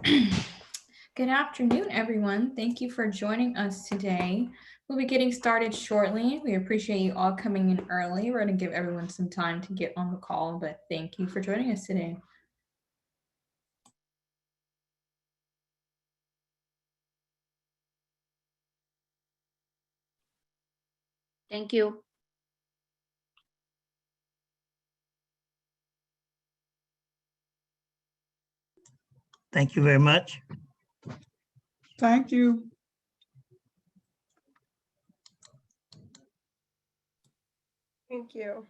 Good afternoon, everyone. Thank you for joining us today. We'll be getting started shortly. We appreciate you all coming in early. We're going to give everyone some time to get on the call, but thank you for joining us today. Thank you. Thank you very much. Thank you. Thank you.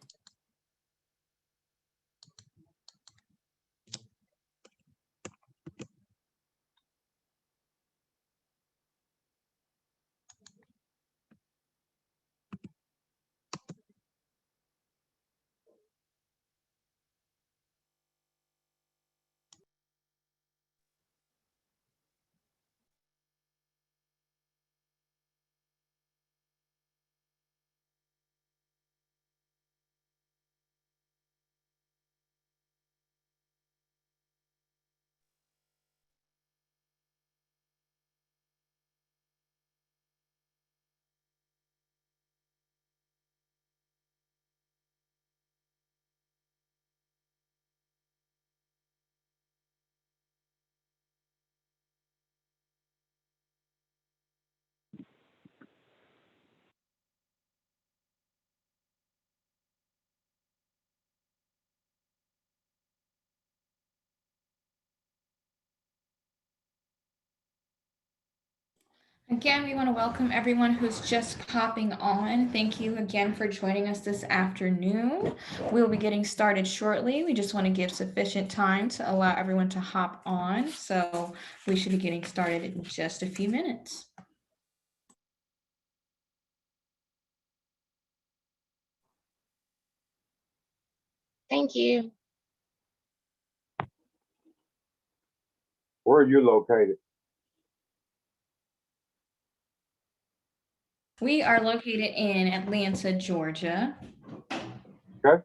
Again, we want to welcome everyone who's just popping on. Thank you again for joining us this afternoon. We'll be getting started shortly. We just want to give sufficient time to allow everyone to hop on. So we should be getting started in just a few minutes. Thank you. Where are you located? We are located in Atlanta, Georgia. Okay.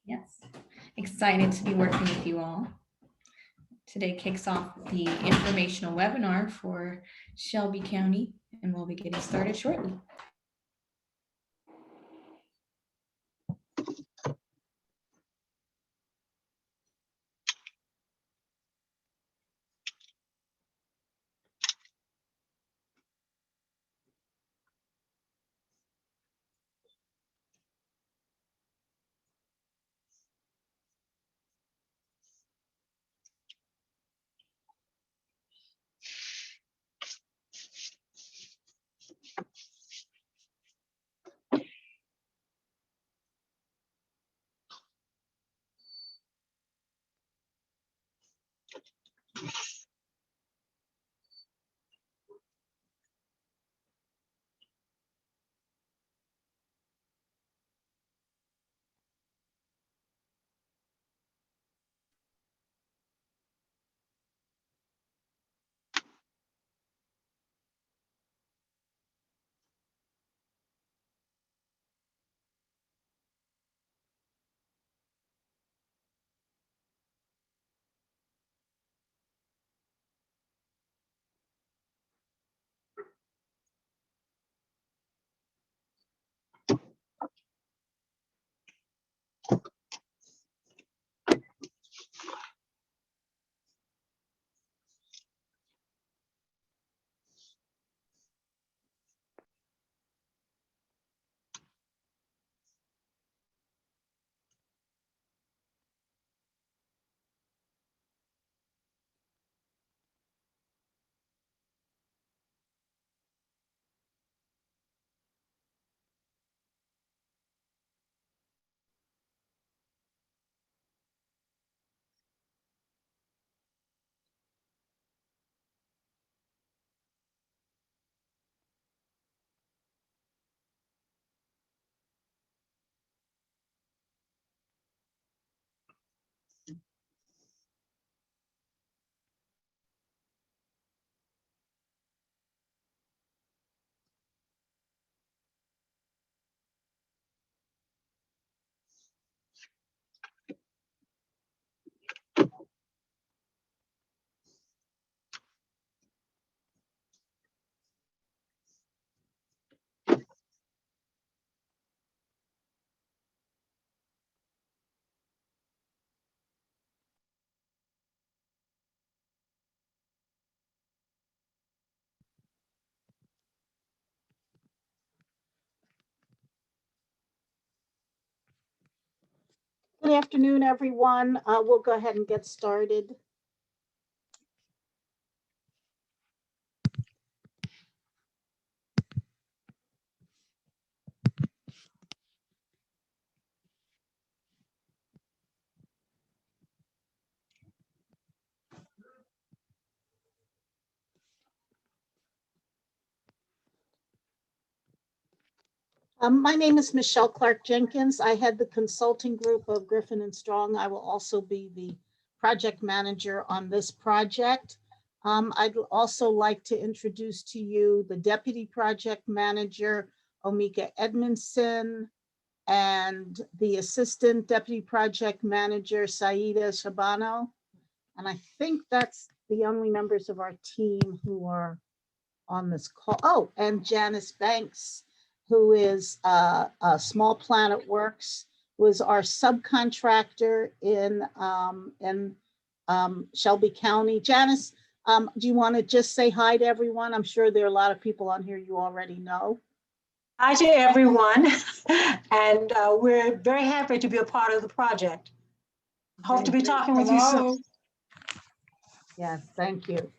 Yes. Excited to be working with you all. Today kicks off the informational webinar for Shelby County, and we'll be getting started shortly. Good afternoon, everyone. We'll go ahead and get started. My name is Michelle Clark Jenkins. I head the consulting group of Griffin and Strong. I will also be the project manager on this project. I'd also like to introduce to you the deputy project manager, Omika Edmondson, and the assistant deputy project manager, Saida Shabano. And I think that's the only members of our team who are on this call. Oh, and Janice Banks, who is Small Planet Works, who is our subcontractor in Shelby County. Janice, do you want to just say hi to everyone? I'm sure there are a lot of people on here you already know. Hi to everyone, and we're very happy to be a part of the project. Hope to be talking with you soon. Hello. Yes, thank you.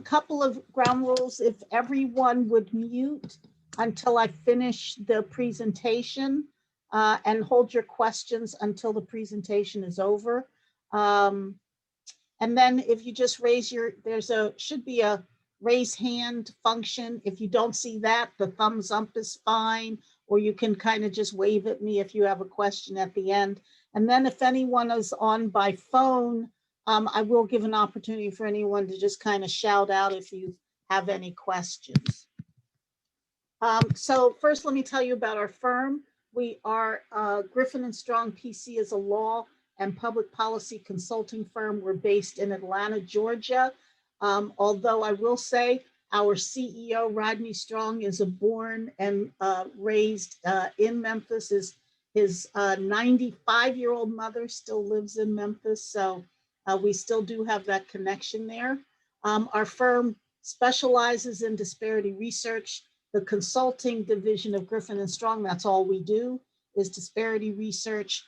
Couple of ground rules. If everyone would mute until I finish the presentation and hold your questions until the presentation is over. And then if you just raise your, should be a raise hand function. If you don't see that, the thumbs up is fine, or you can kind of just wave at me if you have a question at the end. And then if anyone is on by phone, I will give an opportunity for anyone to just kind of shout out if you have any questions. So first, let me tell you about our firm. We are Griffin and Strong PC is a law and public policy consulting firm. We're based in Atlanta, Georgia. Although I will say our CEO, Rodney Strong, is born and raised in Memphis. His 95-year-old mother still lives in Memphis. So we still do have that connection there. Our firm specializes in disparity research. The consulting division of Griffin and Strong, that's all we do, is disparity research.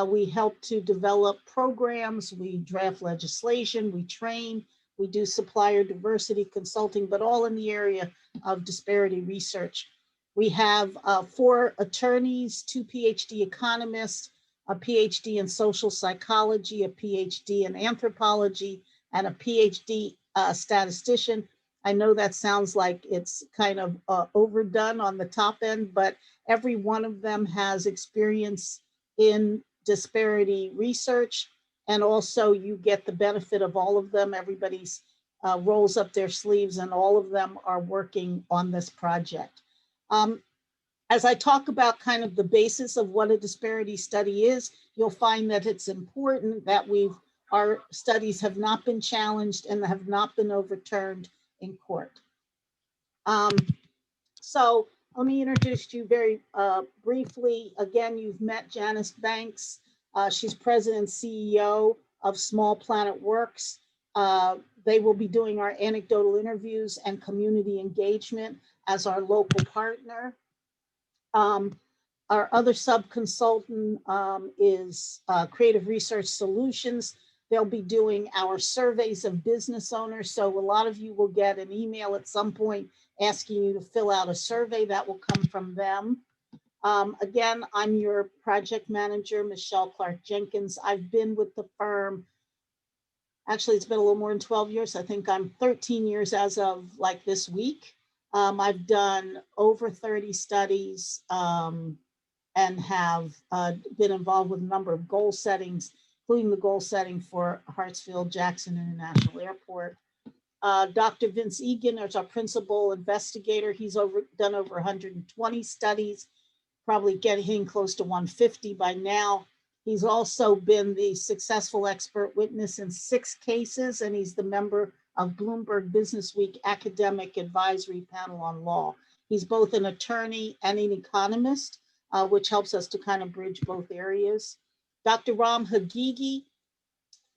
We help to develop programs, we draft legislation, we train, we do supplier diversity consulting, but all in the area of disparity research. We have 4 attorneys, 2 PhD economists, a PhD in social psychology, a PhD in anthropology, and a PhD statistician. I know that sounds like it's kind of overdone on the top end, but every one of them has experience in disparity research. And also you get the benefit of all of them. Everybody's rolls up their sleeves and all of them are working on this project. As I talk about kind of the basis of what a disparity study is, you'll find that it's important that our studies have not been challenged and have not been overturned in court. So let me introduce you very briefly. Again, you've met Janice Banks. She's president and CEO of Small Planet Works. They will be doing our anecdotal interviews and community engagement as our local partner. Our other sub-consultant is Creative Research Solutions. They'll be doing our surveys of business owners. So a lot of you will get an email at some point asking you to fill out a survey that will come from them. Again, I'm your project manager, Michelle Clark Jenkins. I've been with the firm, actually it's been a little more than 12 years. I think I'm 13 years as of like this week. I've done over 30 studies and have been involved with a number of goal settings, including the goal setting for Hartsfield-Jackson International Airport. Dr. Vince Egan is our principal investigator. He's done over 120 studies, probably getting close to 150 by now. He's also been the successful expert witness in 6 cases, and he's the member of Bloomberg Businessweek Academic Advisory Panel on Law. He's both an attorney and an economist, which helps us to kind of bridge both areas. Dr. Ram Hagigi,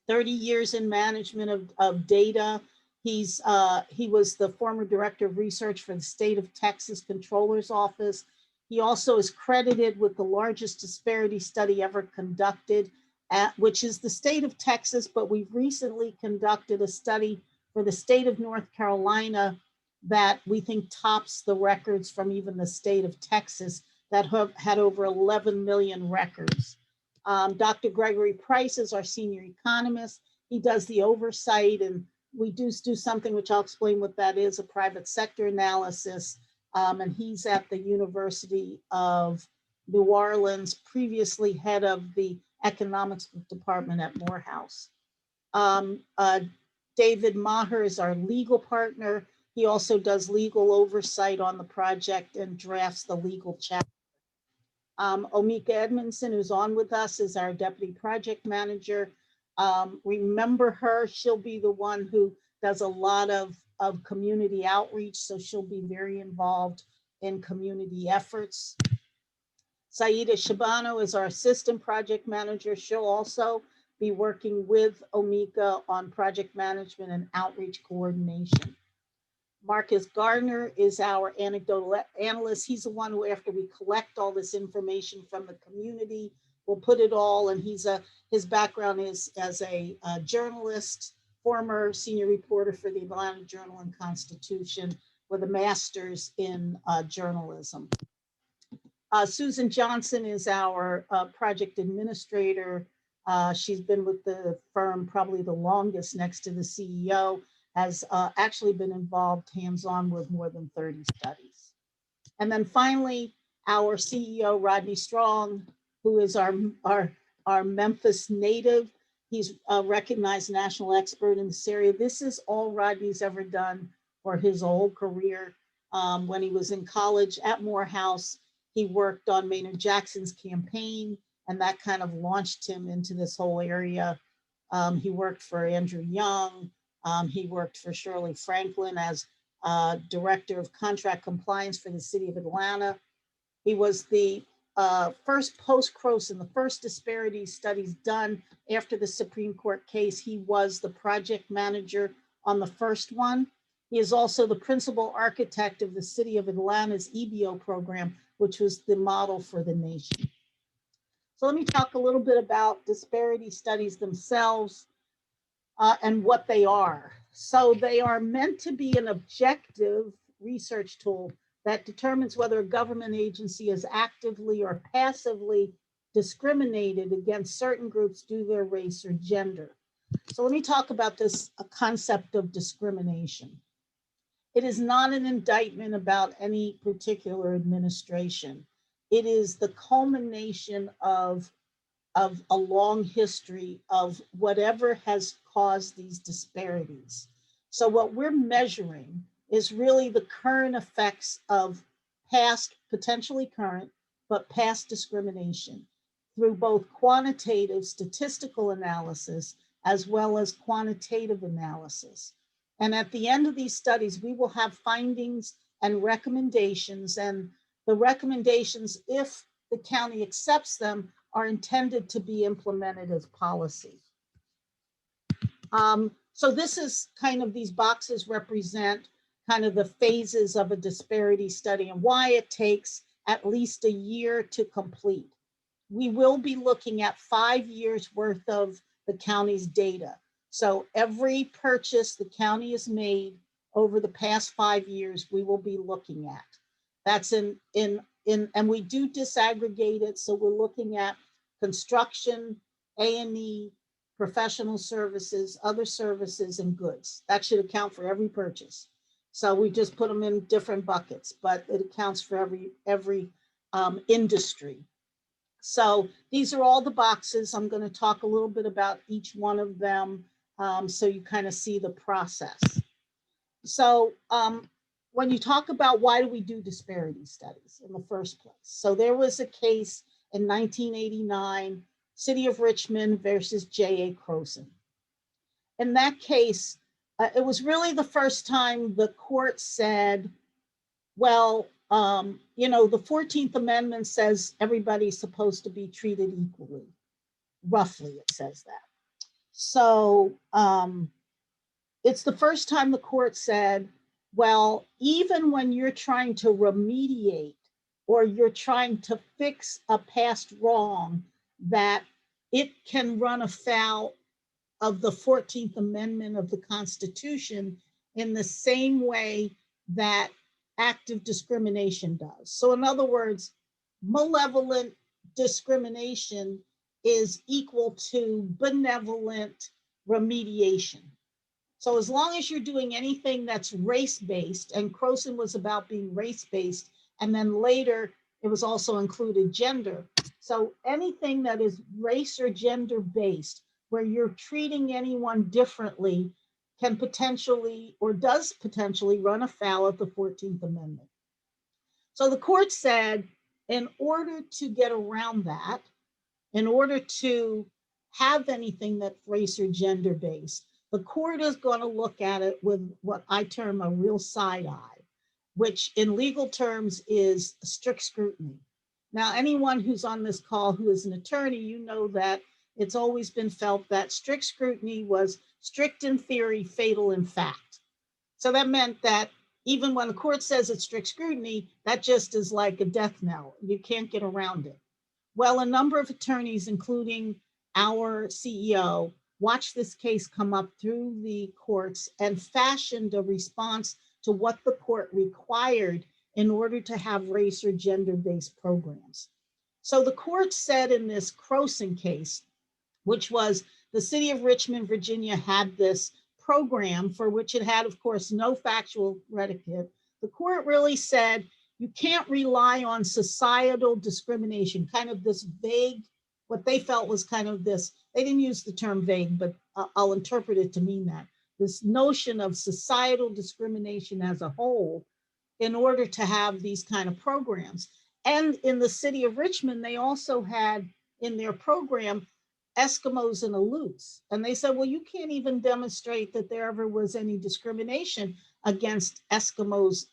30 years in management of data. He was the former director of research for the state of Texas Controller's Office. He also is credited with the largest disparity study ever conducted, which is the state of Texas, but we've recently conducted a study for the state of North Carolina that we think tops the records from even the state of Texas that have had over 11 million records. Dr. Gregory Price is our senior economist. He does the oversight, and we do something which I'll explain what that is, a private sector analysis. And he's at the University of New Orleans, previously head of the economics department at Morehouse. David Maher is our legal partner. He also does legal oversight on the project and drafts the legal chapter. Omika Edmondson, who's on with us, is our deputy project manager. Remember her, she'll be the one who does a lot of community outreach, so she'll be very involved in community efforts. Saida Shabano is our assistant project manager. She'll also be working with Omika on project management and outreach coordination. Marcus Gardner is our anecdotal analyst. He's the one who, after we collect all this information from the community, will put it all, and his background is as a journalist, former senior reporter for the Atlanta Journal and Constitution with a master's in journalism. Susan Johnson is our project administrator. She's been with the firm probably the longest next to the CEO, has actually been involved hands-on with more than 30 studies. And then finally, our CEO, Rodney Strong, who is our Memphis native. He's a recognized national expert in this area. This is all Rodney's ever done for his whole career. When he was in college at Morehouse, he worked on Maynard Jackson's campaign, and that kind of launched him into this whole area. He worked for Andrew Young. He worked for Shirley Franklin as Director of Contract Compliance for the City of Atlanta. He was the first post-Croson, the first disparity studies done after the Supreme Court case. He was the project manager on the first one. He is also the principal architect of the City of Atlanta's EBO program, which was the model for the nation. So let me talk a little bit about disparity studies themselves and what they are. So they are meant to be an objective research tool that determines whether a government agency is actively or passively discriminated against certain groups due to their race or gender. So let me talk about this concept of discrimination. It is not an indictment about any particular administration. It is the culmination of a long history of whatever has caused these disparities. So what we're measuring is really the current effects of past, potentially current, but past discrimination through both quantitative statistical analysis as well as quantitative analysis. And at the end of these studies, we will have findings and recommendations, and the recommendations, if the county accepts them, are intended to be implemented as policy. So this is kind of, these boxes represent kind of the phases of a disparity study and why it takes at least a year to complete. We will be looking at 5 years worth of the county's data. So every purchase the county has made over the past 5 years, we will be looking at. That's and we do disaggregate it. So we're looking at construction, A&E, professional services, other services, and goods. That should account for every purchase. So we just put them in different buckets, but it accounts for every industry. So these are all the boxes. I'm going to talk a little bit about each one of them so you kind of see the process. So when you talk about why do we do disparity studies in the first place? So there was a case in 1989, City of Richmond versus J.A. Croson. In that case, it was really the first time the court said, well, you know, the 14th Amendment says everybody's supposed to be treated equally. Roughly, it says that. So it's the first time the court said, well, even when you're trying to remediate or you're trying to fix a past wrong, that it can run afoul of the 14th Amendment of the Constitution in the same way that active discrimination does. So in other words, malevolent discrimination is equal to benevolent remediation. So as long as you're doing anything that's race-based, and Croson was about being race-based, and then later it was also included gender. So anything that is race or gender-based, where you're treating anyone differently, can potentially, or does potentially, run afoul of the 14th Amendment. So the court said, in order to get around that, in order to have anything that's race or gender-based, the court is going to look at it with what I term a real side eye, which in legal terms is strict scrutiny. Now, anyone who's on this call who is an attorney, you know that it's always been felt that strict scrutiny was strict in theory, fatal in fact. So that meant that even when the court says it's strict scrutiny, that just is like a death knell. You can't get around it. Well, a number of attorneys, including our CEO, watched this case come up through the courts and fashioned a response to what the court required in order to have race or gender-based programs. So the court said in this Croson case, which was the city of Richmond, Virginia, had this program for which it had, of course, no factual predicate. The court really said, you can't rely on societal discrimination, kind of this vague, what they felt was kind of this, they didn't use the term vague, but I'll interpret it to mean that, this notion of societal discrimination as a whole in order to have these kind of programs. And in the city of Richmond, they also had in their program Eskimos and Aleuts. And they said, well, you can't even demonstrate that there ever was any discrimination against Eskimos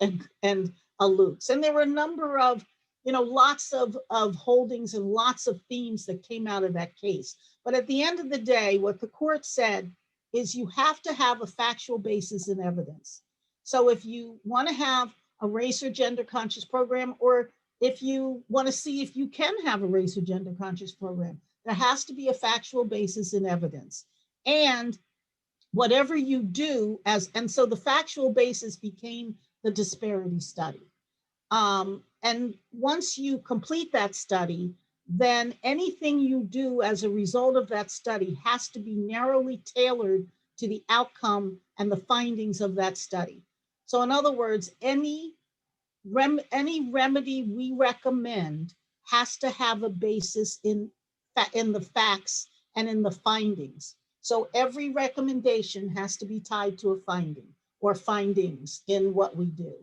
and Aleuts. And there were a number of, lots of holdings and lots of themes that came out of that case. But at the end of the day, what the court said is you have to have a factual basis in evidence. So if you want to have a race or gender conscious program, or if you want to see if you can have a race or gender conscious program, there has to be a factual basis in evidence. And whatever you do and so the factual basis became the disparity study. And once you complete that study, then anything you do as a result of that study has to be narrowly tailored to the outcome and the findings of that study. So in other words, any remedy we recommend has to have a basis in the facts and in the findings. So every recommendation has to be tied to a finding or findings in what we do.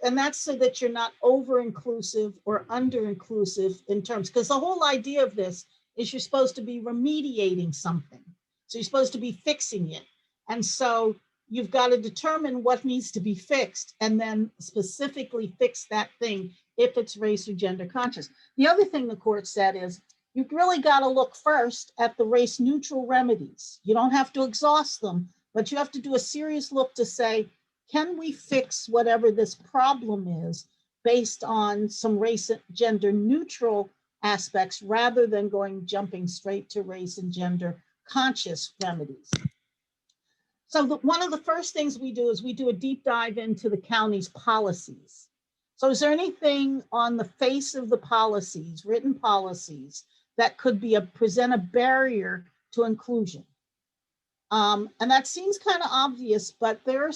And that's so that you're not over-inclusive or under-inclusive in terms, because the whole idea of this is you're supposed to be remediating something. So you're supposed to be fixing it. And so you've got to determine what needs to be fixed and then specifically fix that thing if it's race or gender conscious. The other thing the court said is you've really got to look first at the race neutral remedies. You don't have to exhaust them, but you have to do a serious look to say, can we fix whatever this problem is based on some race and gender neutral aspects rather than jumping straight to race and gender conscious remedies. So one of the first things we do is we do a deep dive into the county's policies. So is there anything on the face of the policies, written policies, that could present a barrier to inclusion? And that seems kind of obvious, but there are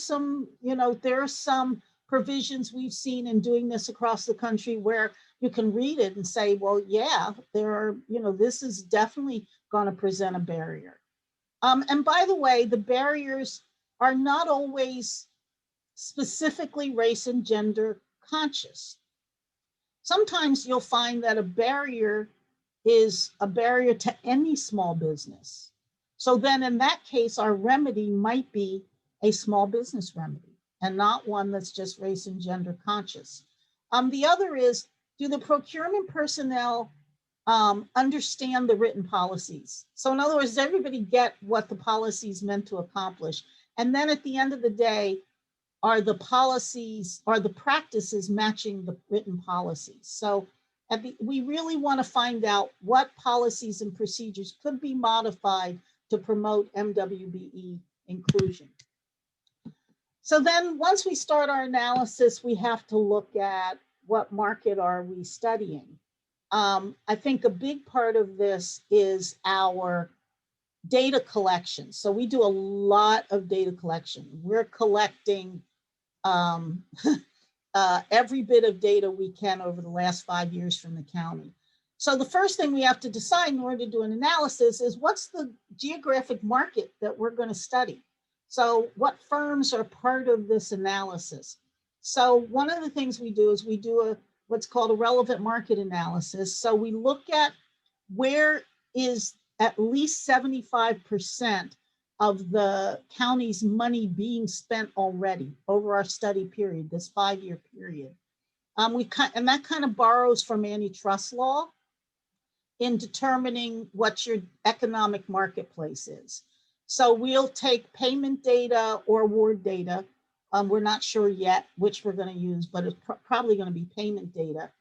some provisions we've seen in doing this across the country where you can read it and say, well, yeah, there are, this is definitely going to present a barrier. And by the way, the barriers are not always specifically race and gender conscious. Sometimes you'll find that a barrier is a barrier to any small business. So then in that case, our remedy might be a small business remedy and not one that's just race and gender conscious. The other is, do the procurement personnel understand the written policies? So in other words, does everybody get what the policy is meant to accomplish? And then at the end of the day, are the policies, are the practices matching the written policies? So we really want to find out what policies and procedures could be modified to promote MWBE inclusion. So then once we start our analysis, we have to look at what market are we studying. I think a big part of this is our data collection. So we do a lot of data collection. We're collecting every bit of data we can over the last 5 years from the county. So the first thing we have to decide in order to do an analysis is what's the geographic market that we're going to study? So what firms are part of this analysis? So one of the things we do is we do what's called a relevant market analysis. So we look at where is at least 75% of the county's money being spent already over our study period, this 5-year period. And that kind of borrows from antitrust law in determining what your economic marketplace is. So we'll take payment data or award data. We're not sure yet which we're going to use, but it's probably going to be payment data.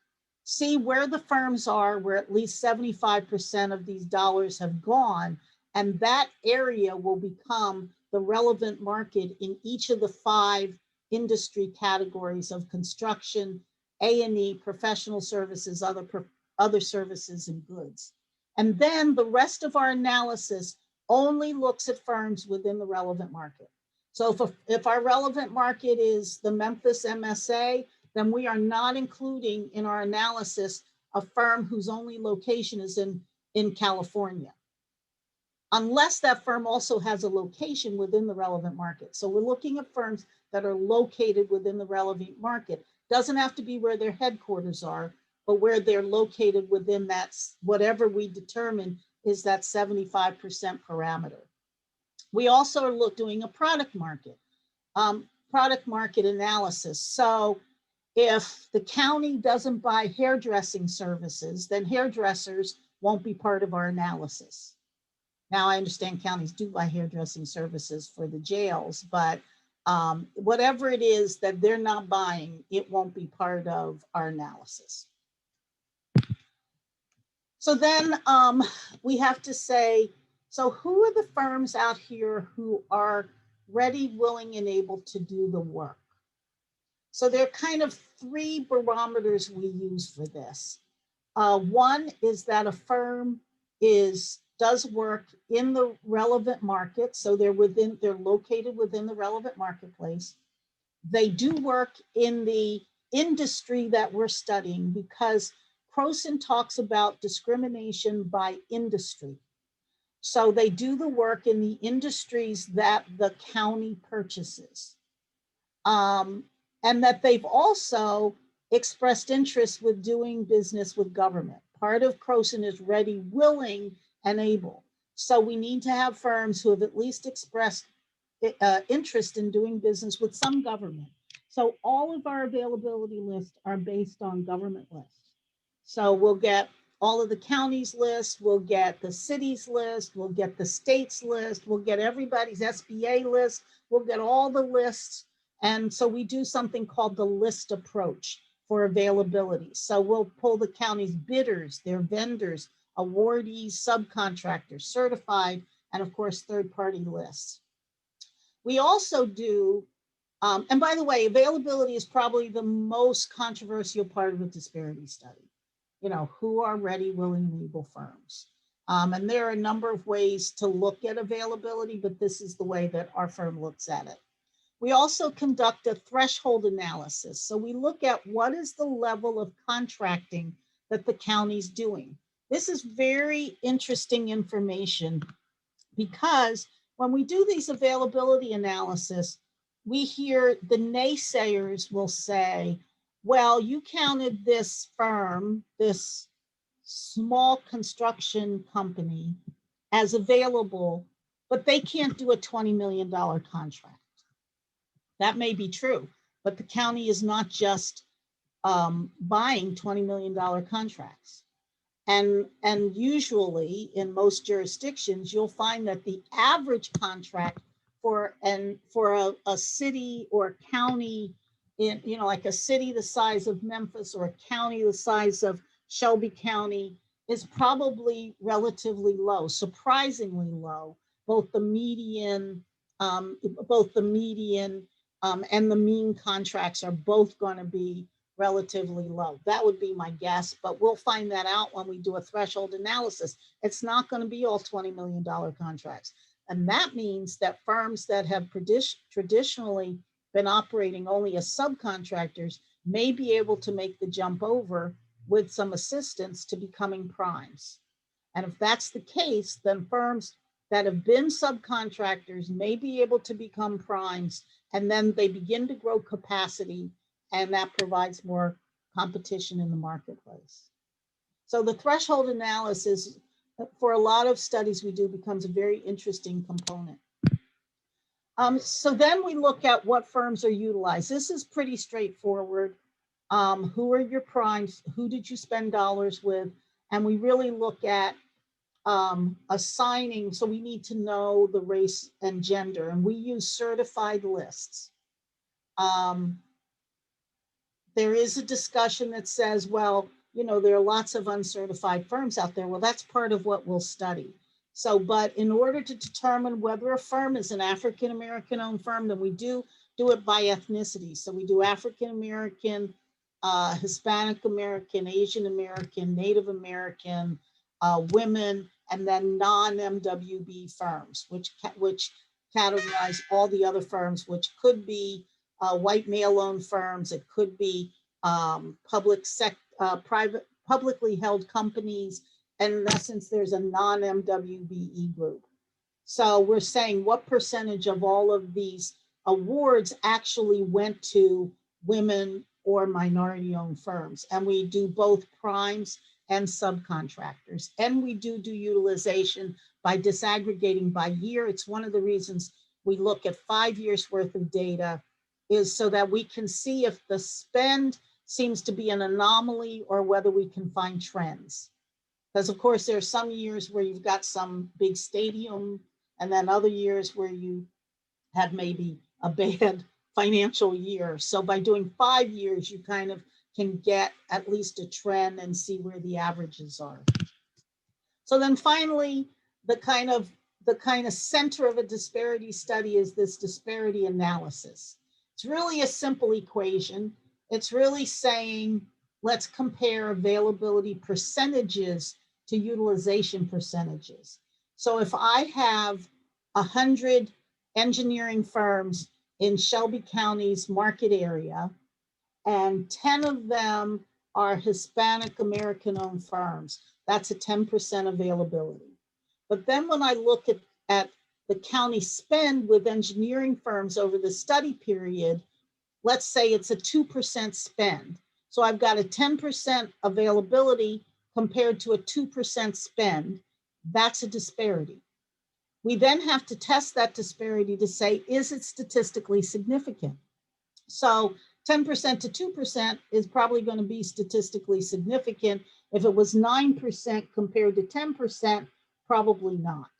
See where the firms are, where at least 75% of these dollars have gone, and that area will become the relevant market in each of the 5 industry categories of construction, A&E, professional services, other services and goods. And then the rest of our analysis only looks at firms within the relevant market. So if our relevant market is the Memphis MSA, then we are not including in our analysis a firm whose only location is in California, unless that firm also has a location within the relevant market. So we're looking at firms that are located within the relevant market. Doesn't have to be where their headquarters are, but where they're located within that, whatever we determine is that 75% parameter. We also are doing a product market analysis. So if the county doesn't buy hairdressing services, then hairdressers won't be part of our analysis. Now, I understand counties do buy hairdressing services for the jails, but whatever it is that they're not buying, it won't be part of our analysis. So then we have to say, so who are the firms out here who are ready, willing, and able to do the work? So there are kind of 3 barometers we use for this. One is that a firm does work in the relevant market. So they're located within the relevant marketplace. They do work in the industry that we're studying, because Croson talks about discrimination by industry. So they do the work in the industries that the county purchases. And that they've also expressed interest with doing business with government. Part of Croson is ready, willing, and able. So we need to have firms who have at least expressed interest in doing business with some government. So all of our availability lists are based on government lists. So we'll get all of the counties list, we'll get the cities list, we'll get the states list, we'll get everybody's SBA list, we'll get all the lists. And so we do something called the list approach for availability. So we'll pull the county's bidders, their vendors, awardees, subcontractors, certified, and of course, third-party lists. We also do, and by the way, availability is probably the most controversial part of a disparity study. You know, who are ready, willing, and able firms? And there are a number of ways to look at availability, but this is the way that our firm looks at it. We also conduct a threshold analysis. So we look at what is the level of contracting that the county's doing. This is very interesting information, because when we do these availability analysis, we hear the naysayers will say, well, you counted this firm, this small construction company, as available, but they can't do a $20 million contract. That may be true, but the county is not just buying $20 million contracts. And usually in most jurisdictions, you'll find that the average contract for a city or county in, you know, like a city the size of Memphis or a county the size of Shelby County is probably relatively low, surprisingly low. Both the median, and the mean contracts are both going to be relatively low. That would be my guess, but we'll find that out when we do a threshold analysis. It's not going to be all $20 million contracts. And that means that firms that have traditionally been operating only as subcontractors may be able to make the jump over with some assistance to becoming primes. And if that's the case, then firms that have been subcontractors may be able to become primes, and then they begin to grow capacity, and that provides more competition in the marketplace. So the threshold analysis for a lot of studies we do becomes a very interesting component. So then we look at what firms are utilized. This is pretty straightforward. Who are your primes? Who did you spend dollars with? And we really look at assigning, so we need to know the race and gender, and we use certified lists. There is a discussion that says, well, you know, there are lots of uncertified firms out there. Well, that's part of what we'll study. So, but in order to determine whether a firm is an African-American owned firm, then we do it by ethnicity. So we do African-American, Hispanic American, Asian American, Native American, women, and then non-MWB firms, which categorize all the other firms, which could be white male-owned firms. It could be publicly held companies. And in essence, there's a non-MWBE group. So we're saying what percentage of all of these awards actually went to women or minority-owned firms. And we do both primes and subcontractors. And we do utilization by disaggregating by year. It's one of the reasons we look at 5 years worth of data, is so that we can see if the spend seems to be an anomaly or whether we can find trends. Because of course, there are some years where you've got some big stadium, and then other years where you have maybe a bad financial year. So by doing 5 years, you kind of can get at least a trend and see where the averages are. So then finally, the kind of center of a disparity study is this disparity analysis. It's really a simple equation. It's really saying, let's compare availability percentages to utilization percentages. So if I have 100 engineering firms in Shelby County's market area, and 10 of them are Hispanic American owned firms, that's a 10% availability. But then when I look at the county spend with engineering firms over the study period, let's say it's a 2% spend. So I've got a 10% availability compared to a 2% spend. That's a disparity. We then have to test that disparity to say, is it statistically significant? So 10% to 2% is probably going to be statistically significant. If it was 9% compared to 10%, probably not.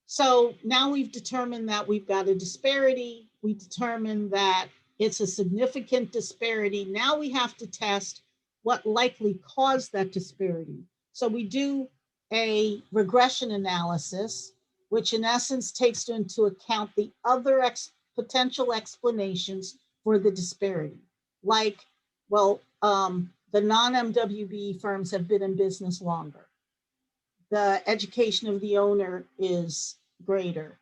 So now we've determined that we've got a disparity. We determined that it's a significant disparity. Now we have to test what likely caused that disparity. So we do a regression analysis, which in essence takes into account the other potential explanations for the disparity. Like, well, the non-MWB firms have been in business longer. The education of the owner is greater.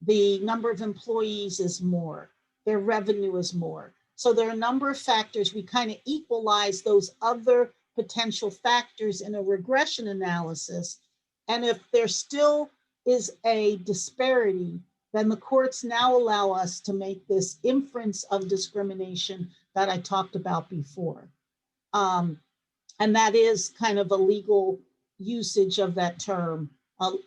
The number of employees is more. Their revenue is more. So there are a number of factors. We kind of equalize those other potential factors in a regression analysis. And if there still is a disparity, then the courts now allow us to make this inference of discrimination that I talked about before. And that is kind of a legal usage of that term,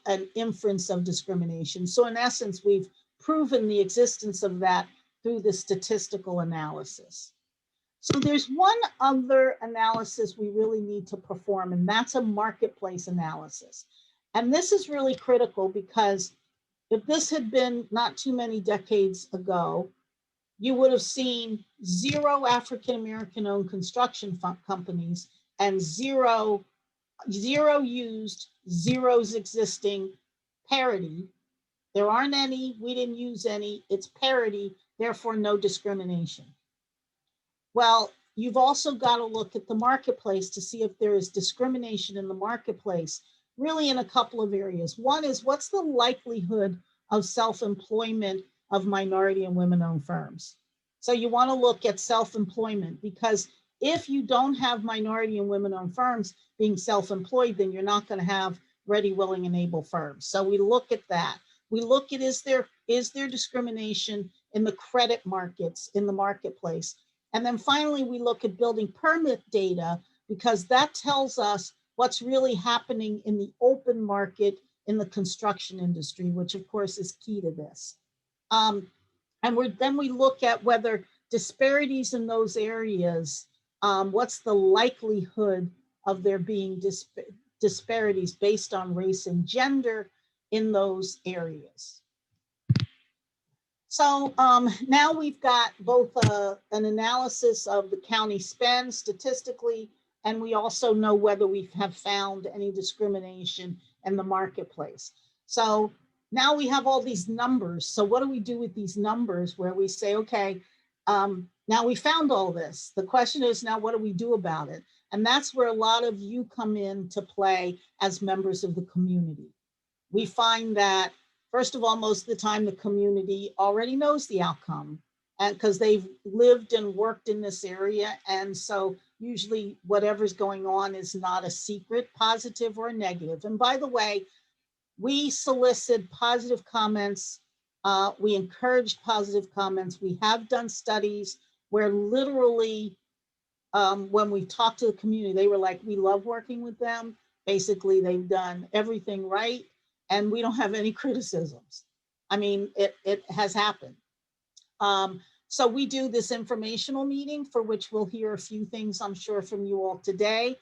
an inference of discrimination. So in essence, we've proven the existence of that through the statistical analysis. So there's one other analysis we really need to perform, and that's a marketplace analysis. And this is really critical because if this had been not too many decades ago, you would have seen 0 African-American owned construction companies and zero used, 0's existing, parity. There aren't any, we didn't use any, it's parity, therefore no discrimination. Well, you've also got to look at the marketplace to see if there is discrimination in the marketplace, really in a couple of areas. One is, what's the likelihood of self-employment of minority and women-owned firms? So you want to look at self-employment, because if you don't have minority and women-owned firms being self-employed, then you're not going to have ready, willing, and able firms. So we look at that. We look at, is there discrimination in the credit markets, in the marketplace? And then finally, we look at building permit data, because that tells us what's really happening in the open market in the construction industry, which of course is key to this. And then we look at whether disparities in those areas, what's the likelihood of there being disparities based on race and gender in those areas. So now we've got both an analysis of the county spend statistically, and we also know whether we have found any discrimination in the marketplace. So now we have all these numbers. So what do we do with these numbers where we say, okay, now we found all this. The question is now, what do we do about it? And that's where a lot of you come into play as members of the community. We find that, first of all, most of the time the community already knows the outcome, and because they've lived and worked in this area. And so usually whatever's going on is not a secret, positive or negative. And by the way, we solicit positive comments. We encourage positive comments. We have done studies where literally when we talked to the community, they were like, we love working with them. Basically, they've done everything right, and we don't have any criticisms. I mean, it has happened. So we do this informational meeting, for which we'll hear a few things, I'm sure, from you all today.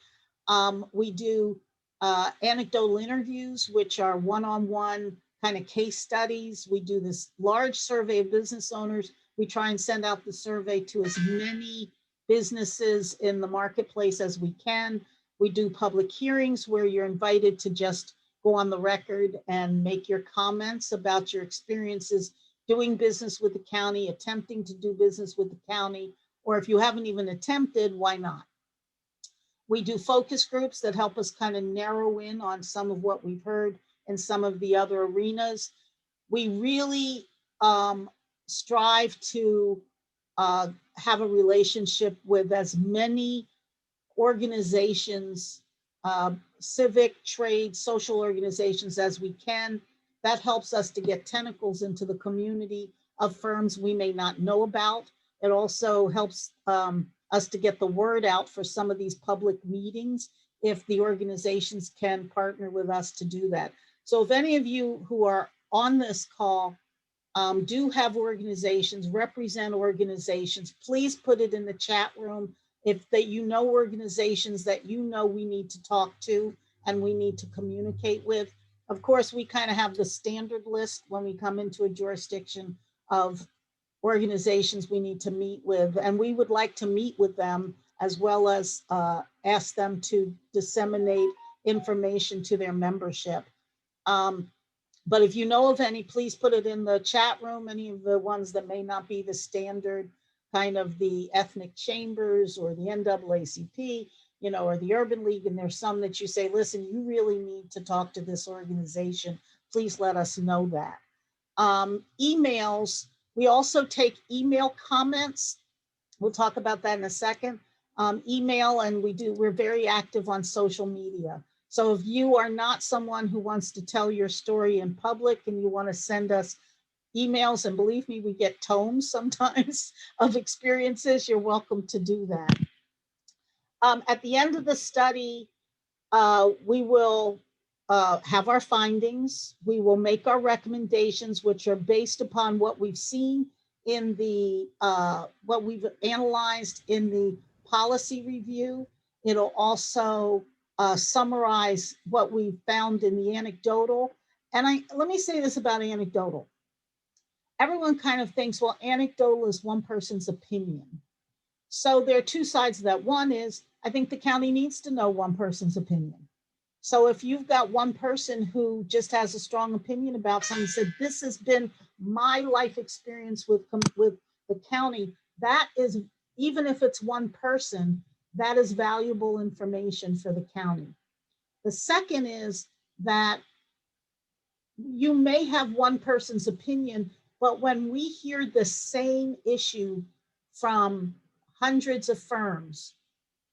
We do anecdotal interviews, which are one-on-one kind of case studies. We do this large survey of business owners. We try and send out the survey to as many businesses in the marketplace as we can. We do public hearings where you're invited to just go on the record and make your comments about your experiences doing business with the county, attempting to do business with the county, or if you haven't even attempted, why not? We do focus groups that help us kind of narrow in on some of what we've heard in some of the other arenas. We really strive to have a relationship with as many organizations, civic, trade, social organizations as we can. That helps us to get tentacles into the community of firms we may not know about. It also helps us to get the word out for some of these public meetings if the organizations can partner with us to do that. So if any of you who are on this call do have organizations, represent organizations, please put it in the chat room. If that you know organizations that you know we need to talk to and we need to communicate with. Of course, we kind of have the standard list when we come into a jurisdiction of organizations we need to meet with, and we would like to meet with them as well as ask them to disseminate information to their membership. But if you know of any, please put it in the chat room, any of the ones that may not be the standard, kind of the ethnic chambers or the NAACP, you know, or the Urban League, and there's some that you say, listen, you really need to talk to this organization. Please let us know that. Emails, we also take email comments. We'll talk about that in a second. Email, and we're very active on social media. So if you are not someone who wants to tell your story in public and you want to send us emails, and believe me, we get tomes sometimes of experiences, you're welcome to do that. At the end of the study, we will have our findings. We will make our recommendations, which are based upon what we've seen in the, what we've analyzed in the policy review. It'll also summarize what we found in the anecdotal, And let me say this about anecdotal. Everyone kind of thinks, well, anecdotal is one person's opinion. So there are two sides of that. One is, I think the county needs to know one person's opinion. So if you've got one person who just has a strong opinion about something, said, this has been my life experience with the county, that is, even if it's one person, that is valuable information for the county. The second is that you may have one person's opinion, but when we hear the same issue from hundreds of firms,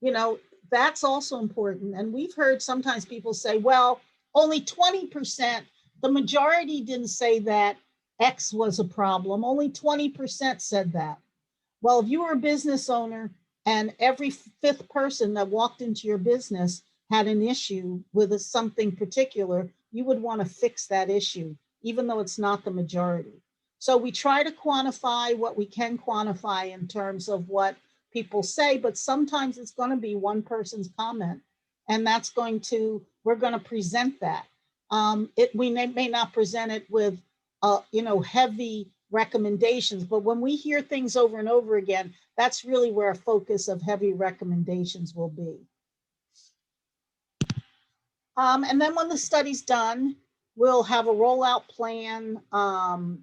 you know, that's also important. And we've heard sometimes people say, well, only 20%, the majority didn't say that X was a problem. Only 20% said that. Well, if you were a business owner and every fifth person that walked into your business had an issue with something particular, you would want to fix that issue, even though it's not the majority. So we try to quantify what we can quantify in terms of what people say, but sometimes it's going to be one person's comment, and that's going to, we're going to present that. We may not present it with, heavy recommendations, but when we hear things over and over again, that's really where our focus of heavy recommendations will be. And then when the study's done, we'll have a rollout plan.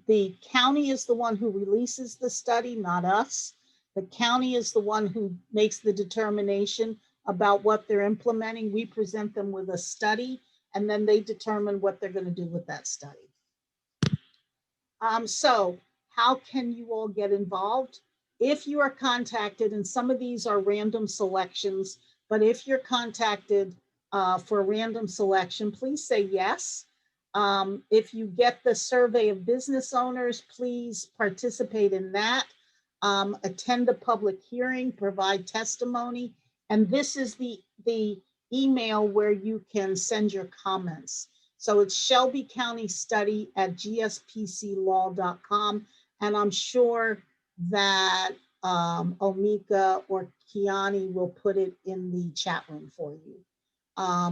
The county is the one who releases the study, not us. The county is the one who makes the determination about what they're implementing. We present them with a study, and then they determine what they're going to do with that study. So how can you all get involved? If you are contacted, and some of these are random selections, but if you're contacted for a random selection, please say yes. If you get the survey of business owners, please participate in that. Attend a public hearing, provide testimony, and this is the email where you can send your comments. So it's shelbycountystudy@gspclaw.com, and I'm sure that Omika or Kiani will put it in the chat room for you,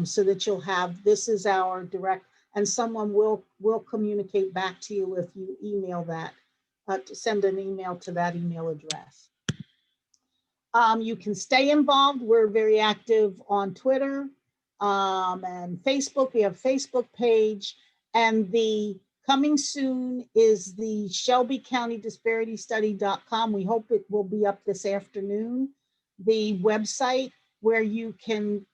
so that you'll have, this is our direct, and someone will communicate back to you if you email that, to send an email to that email address. You can stay involved. We're very active on Twitter and Facebook. We have a Facebook page, and the coming soon is the Shelby County Disparity Study.com. We hope it will be up this afternoon. The website where you can,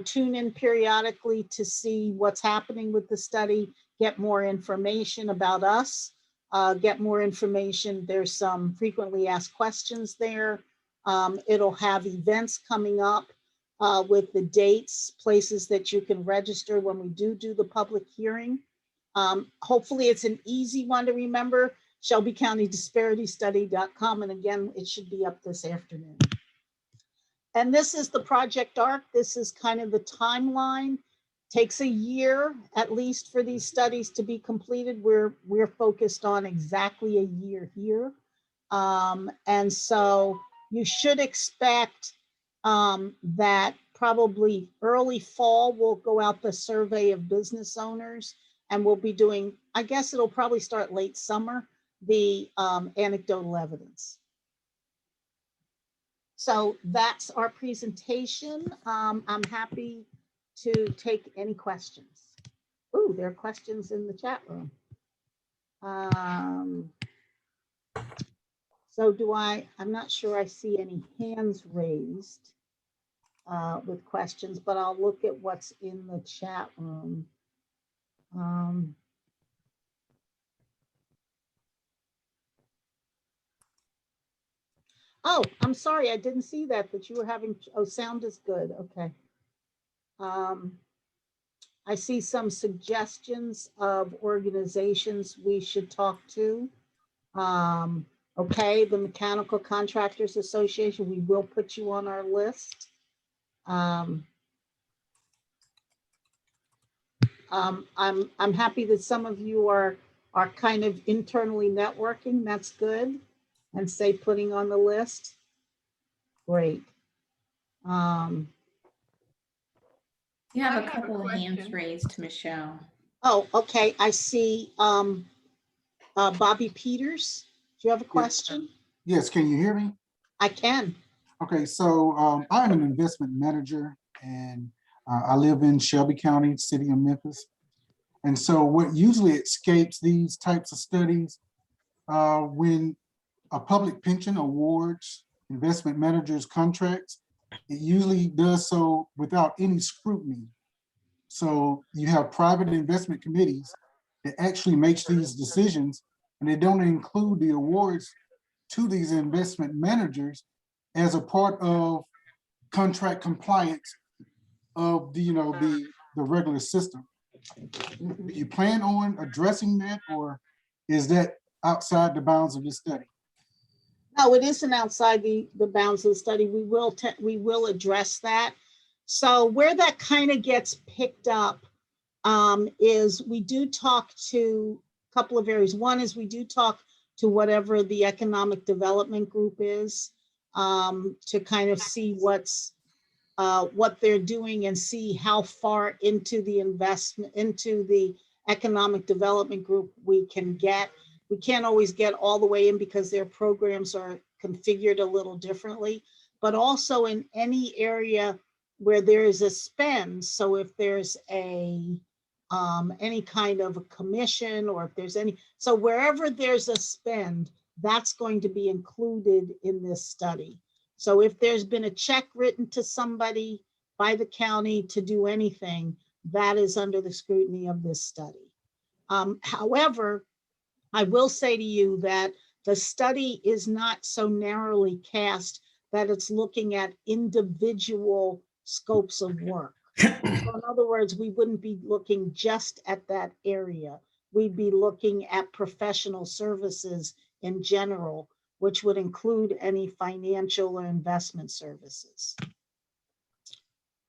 tune in periodically to see what's happening with the study, get more information about us, get more information. There's some frequently asked questions there. It'll have events coming up with the dates, places that you can register when we do the public hearing. Hopefully it's an easy one to remember, ShelbyCountyDisparityStudy.com. And again, it should be up this afternoon. And this is the project arc. This is kind of the timeline. Takes a year at least for these studies to be completed. We're focused on exactly a year here. And so you should expect that probably early fall, we'll go out the survey of business owners, and we'll be doing, I guess it'll probably start late summer, the anecdotal evidence. So that's our presentation. I'm happy to take any questions. Ooh, there are questions in the chat room. So I'm not sure I see any hands raised with questions, but I'll look at what's in the chat room. Oh, I'm sorry, I didn't see that you were having, sound is good, okay. I see some suggestions of organizations we should talk to. Okay, the Mechanical Contractors Association, we will put you on our list. I'm happy that some of you are kind of internally networking. That's good. And say putting on the list. Great. You have a couple of hands raised, Michelle. Oh, okay, I see, Bobby Peters. Do you have a question? Yes, can you hear me? I can. Okay, so I'm an investment manager and I live in Shelby County, city of Memphis. And so what usually escapes these types of studies when a public pension awards investment managers contracts, it usually does so without any scrutiny. So you have private investment committees that actually makes these decisions, and they don't include the awards to these investment managers as a part of contract compliance of the regular system. Do you plan on addressing that, or is that outside the bounds of this study? No, it isn't outside the bounds of the study. We will address that. So where that kind of gets picked up is we do talk to a couple of areas. One is we do talk to whatever the economic development group is to kind of see what they're doing and see how far into the investment, into the economic development group we can get. We can't always get all the way in because their programs are configured a little differently, but also in any area where there is a spend. So if there's any kind of a commission, or if there's so wherever there's a spend, that's going to be included in this study. So if there's been a check written to somebody by the county to do anything, that is under the scrutiny of this study. However, I will say to you that the study is not so narrowly cast that it's looking at individual scopes of work. So in other words, we wouldn't be looking just at that area. We'd be looking at professional services in general, which would include any financial or investment services.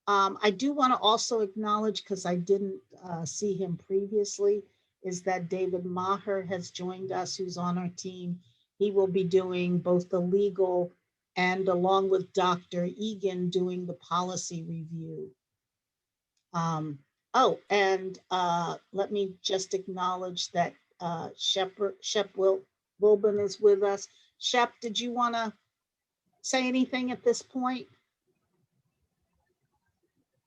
I do want to also acknowledge, because I didn't see him previously, is that David Maher has joined us, who's on our team. He will be doing both the legal and, along with Dr. Egan, doing the policy review. Let me just acknowledge that Shep Wilbin is with us. Shep, did you want to say anything at this point?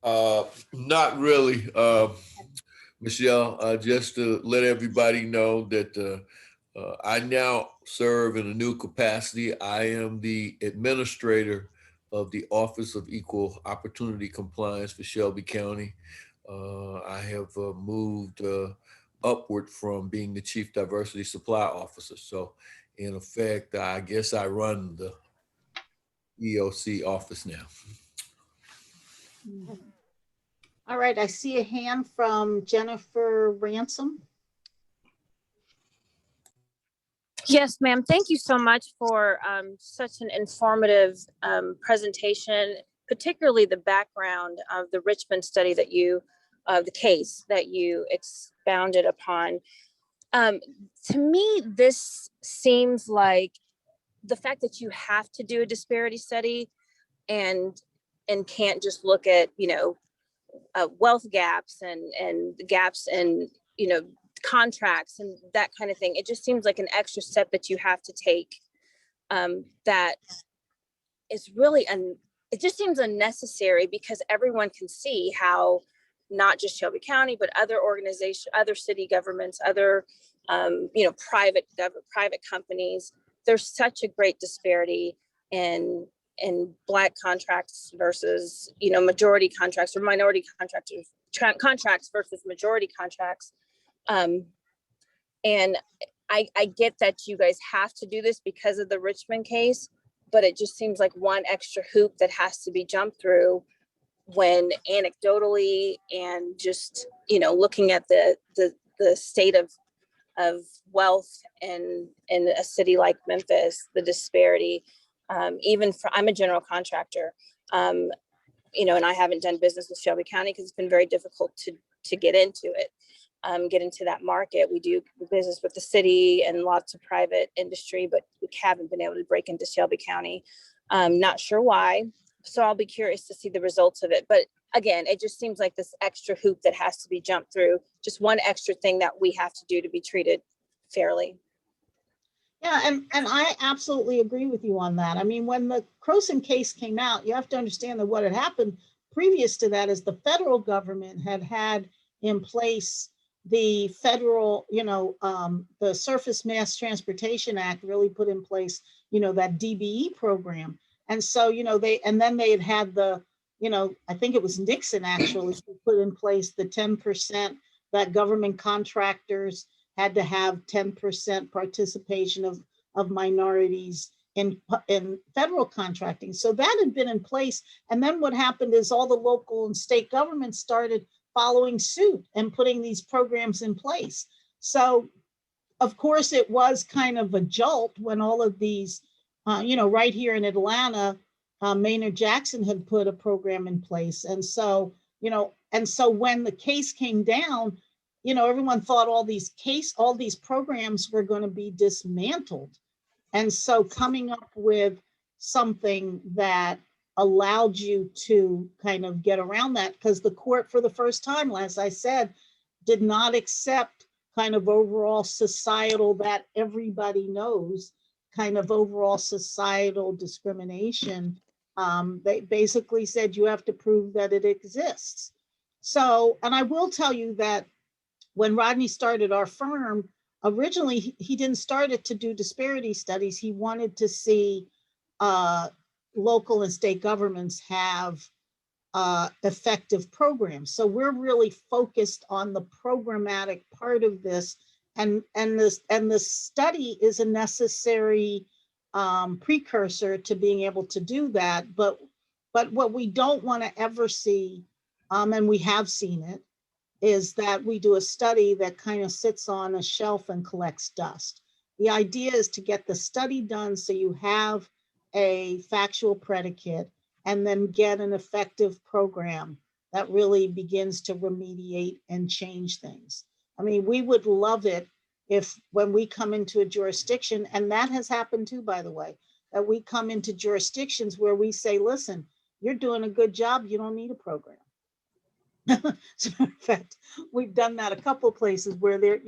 Not really, Michelle, just to let everybody know that I now serve in a new capacity. I am the administrator of the Office of Equal Opportunity Compliance for Shelby County. I have moved upward from being the Chief Diversity Supply Officer. So in effect, I guess I run the EOC office now. All right, I see a hand from Jennifer Ransom. Yes, ma'am. Thank you so much for such an informative presentation, particularly the background of the Richmond study that the case that you expounded upon. To me, this seems like the fact that you have to do a disparity study and can't just look at, wealth gaps and gaps in, contracts and that kind of thing. It just seems like an extra step that you have to take that is really, it just seems unnecessary, because everyone can see how not just Shelby County, but other organizations, other city governments, other, private companies, there's such a great disparity in Black contracts versus, majority contracts, or minority contracts versus majority contracts. And I get that you guys have to do this because of the Richmond case, but it just seems like one extra hoop that has to be jumped through when anecdotally and just, looking at the state of wealth in a city like Memphis, the disparity, I'm a general contractor, and I haven't done business with Shelby County because it's been very difficult to get into it. Get into that market. We do business with the city and lots of private industry, but we haven't been able to break into Shelby County. Not sure why. So I'll be curious to see the results of it. But again, it just seems like this extra hoop that has to be jumped through, just one extra thing that we have to do to be treated fairly. Yeah, and I absolutely agree with you on that. I mean, when the Croson case came out, you have to understand that what had happened previous to that is the federal government had in place the federal, the Surface Mass Transportation Act really put in place, that DBE program. And so, then they had the, I think it was Nixon actually put in place the 10% that government contractors had to have 10% participation of minorities in federal contracting. So that had been in place. And then what happened is all the local and state governments started following suit and putting these programs in place. So of course it was kind of a jolt when all of these, right here in Atlanta, Maynard Jackson had put a program in place. And so, when the case came down, everyone thought all these programs were going to be dismantled. And so coming up with something that allowed you to kind of get around that, because the court for the first time, as I said, did not accept kind of overall societal, that everybody knows, kind of overall societal discrimination. They basically said you have to prove that it exists. So, and I will tell you that when Rodney started our firm, originally he didn't start it to do disparity studies. He wanted to see local and state governments have effective programs. So we're really focused on the programmatic part of this, and the study is a necessary precursor to being able to do that. But what we don't want to ever see, and we have seen it, is that we do a study that kind of sits on a shelf and collects dust. The idea is to get the study done so you have a factual predicate and then get an effective program that really begins to remediate and change things. I mean, we would love it if when we come into a jurisdiction, and that has happened too, by the way, that we come into jurisdictions where we say, listen, you're doing a good job, you don't need a program. So in fact, we've done that a couple of places where they're,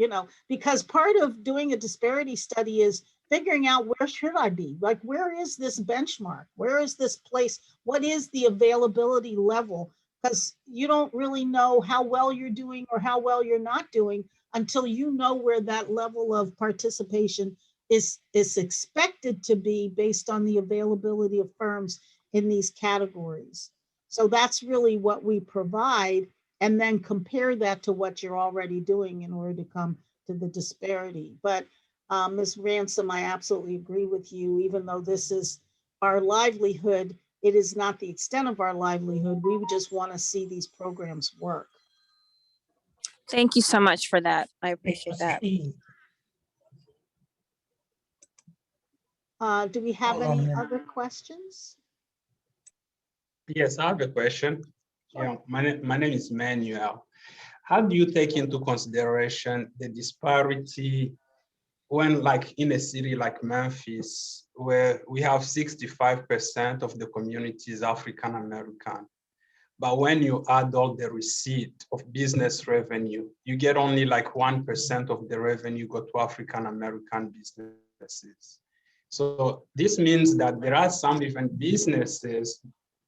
because part of doing a disparity study is figuring out where should I be? Like, where is this benchmark? Where is this place? What is the availability level? Because you don't really know how well you're doing or how well you're not doing until you know where that level of participation is expected to be based on the availability of firms in these categories. So that's really what we provide, and then compare that to what you're already doing in order to come to the disparity. But Ms. Ransom, I absolutely agree with you. Even though this is our livelihood, it is not the extent of our livelihood. We just want to see these programs work. Thank you so much for that. I appreciate that. Do we have any other questions? Yes, I have a question. Yeah, my name is Manuel. How do you take into consideration the disparity when, like, in a city like Memphis, where we have 65% of the community is African American, but when you add all the receipt of business revenue, you get only like 1% of the revenue go to African American businesses. So this means that there are some even businesses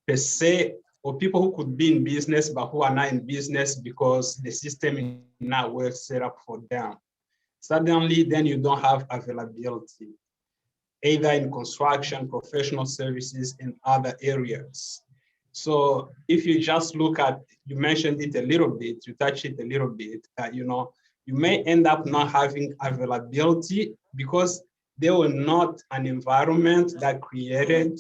per se, or people who could be in business, but who are not in business because the system is not well set up for them. Suddenly, then you don't have availability, either in construction, professional services, and other areas. So if you just look at, you mentioned it a little bit, you touched it a little bit, you may end up not having availability because there were not an environment that created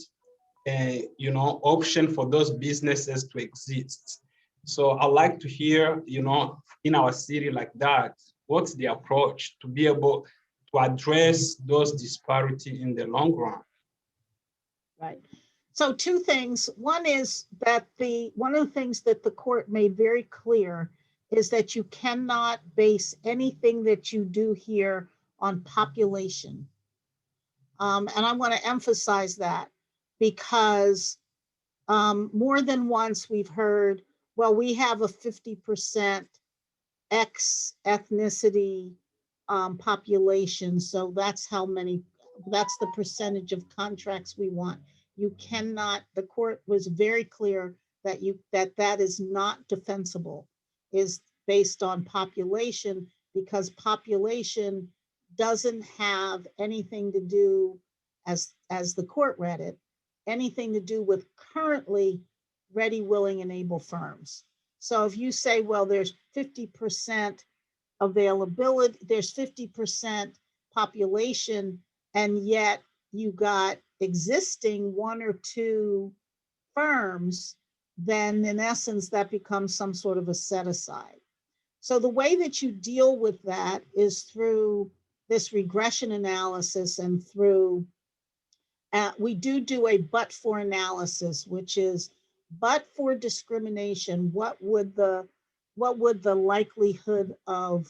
option for those businesses to exist. So I'd like to hear, in our city like that, what's the approach to be able to address those disparities in the long run? Right. So two things. One is that one of the things that the court made very clear is that you cannot base anything that you do here on population. And I want to emphasize that, because more than once we've heard, well, we have a 50% X ethnicity population, so that's how many, that's the percentage of contracts we want. You cannot, the court was very clear that that is not defensible, is based on population, because population doesn't have anything to do, as the court read it, anything to do with currently ready, willing, and able firms. So if you say, well, there's 50% availability, there's 50% population, and yet you got existing 1 or 2 firms, then in essence, that becomes some sort of a set aside. So the way that you deal with that is through this regression analysis and through, we do a but-for analysis, which is, but for discrimination, what would the likelihood of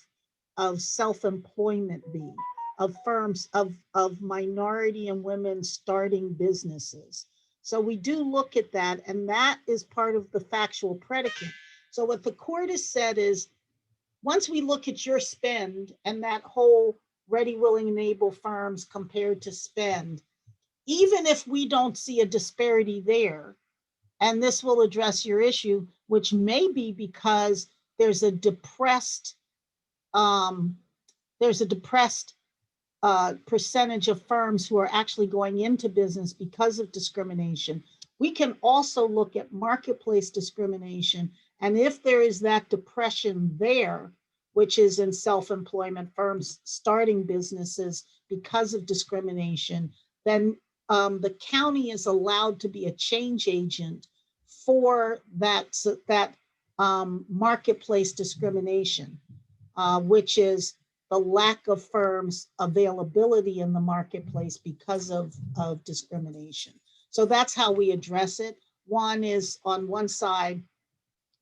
self-employment be, of firms, of minority and women starting businesses? So we do look at that, and that is part of the factual predicate. So what the court has said is, once we look at your spend and that whole ready, willing, and able firms compared to spend, even if we don't see a disparity there, and this will address your issue, which may be because there's a depressed percentage of firms who are actually going into business because of discrimination. We can also look at marketplace discrimination. And if there is that depression there, which is in self-employment, firms starting businesses because of discrimination, then the county is allowed to be a change agent for that marketplace discrimination, which is the lack of firms availability in the marketplace because of discrimination. So that's how we address it. One is on one side,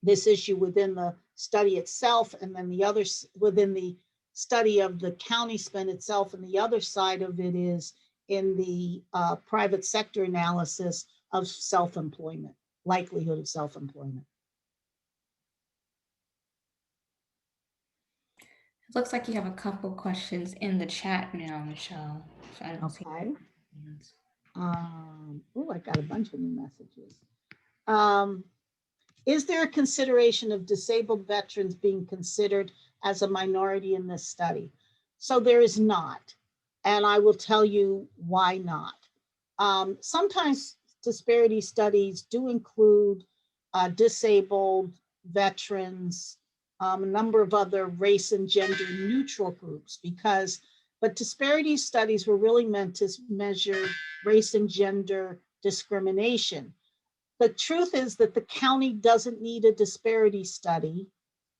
this issue within the study itself, and then the other within the study of the county spend itself, and the other side of it is in the private sector analysis of self-employment, likelihood of self-employment. It looks like you have a couple questions in the chat now, Michelle. So I don't see Okay. hands. Oh, I got a bunch of new messages. Is there a consideration of disabled veterans being considered as a minority in this study? So there is not, and I will tell you why not. Sometimes disparity studies do include disabled veterans, a number of other race and gender neutral groups, but disparity studies were really meant to measure race and gender discrimination. The truth is that the county doesn't need a disparity study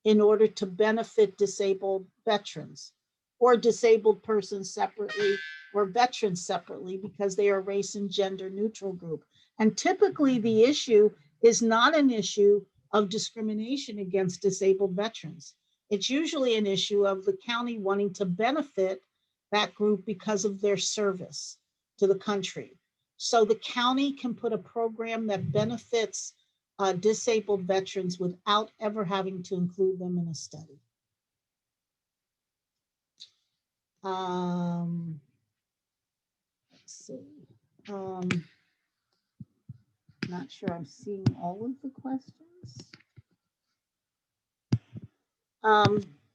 in order to benefit disabled veterans or disabled persons separately or veterans separately, because they are race and gender neutral group. And typically the issue is not an issue of discrimination against disabled veterans. It's usually an issue of the county wanting to benefit that group because of their service to the country. So the county can put a program that benefits disabled veterans without ever having to include them in a study. Let's see. Not sure I'm seeing all of the questions.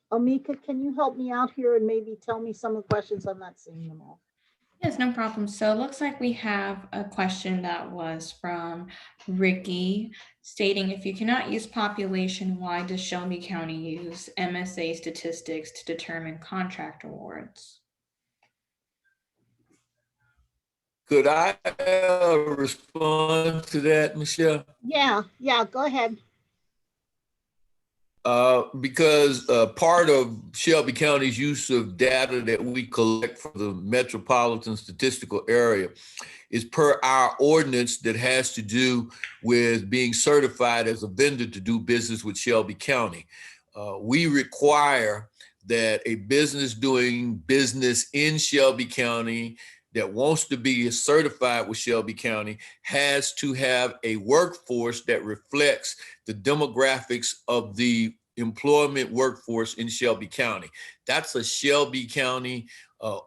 Amika, can you help me out here and maybe tell me some of the questions? I'm not seeing them all. Yes, no problem. So it looks like we have a question that was from Ricky stating, if you cannot use population, why does Shelby County use MSA statistics to determine contract awards? Could I respond to that, Michelle? Yeah, go ahead. Because part of Shelby County's use of data that we collect from the metropolitan statistical area is per our ordinance that has to do with being certified as a vendor to do business with Shelby County. We require that a business doing business in Shelby County that wants to be certified with Shelby County has to have a workforce that reflects the demographics of the employment workforce in Shelby County. That's a Shelby County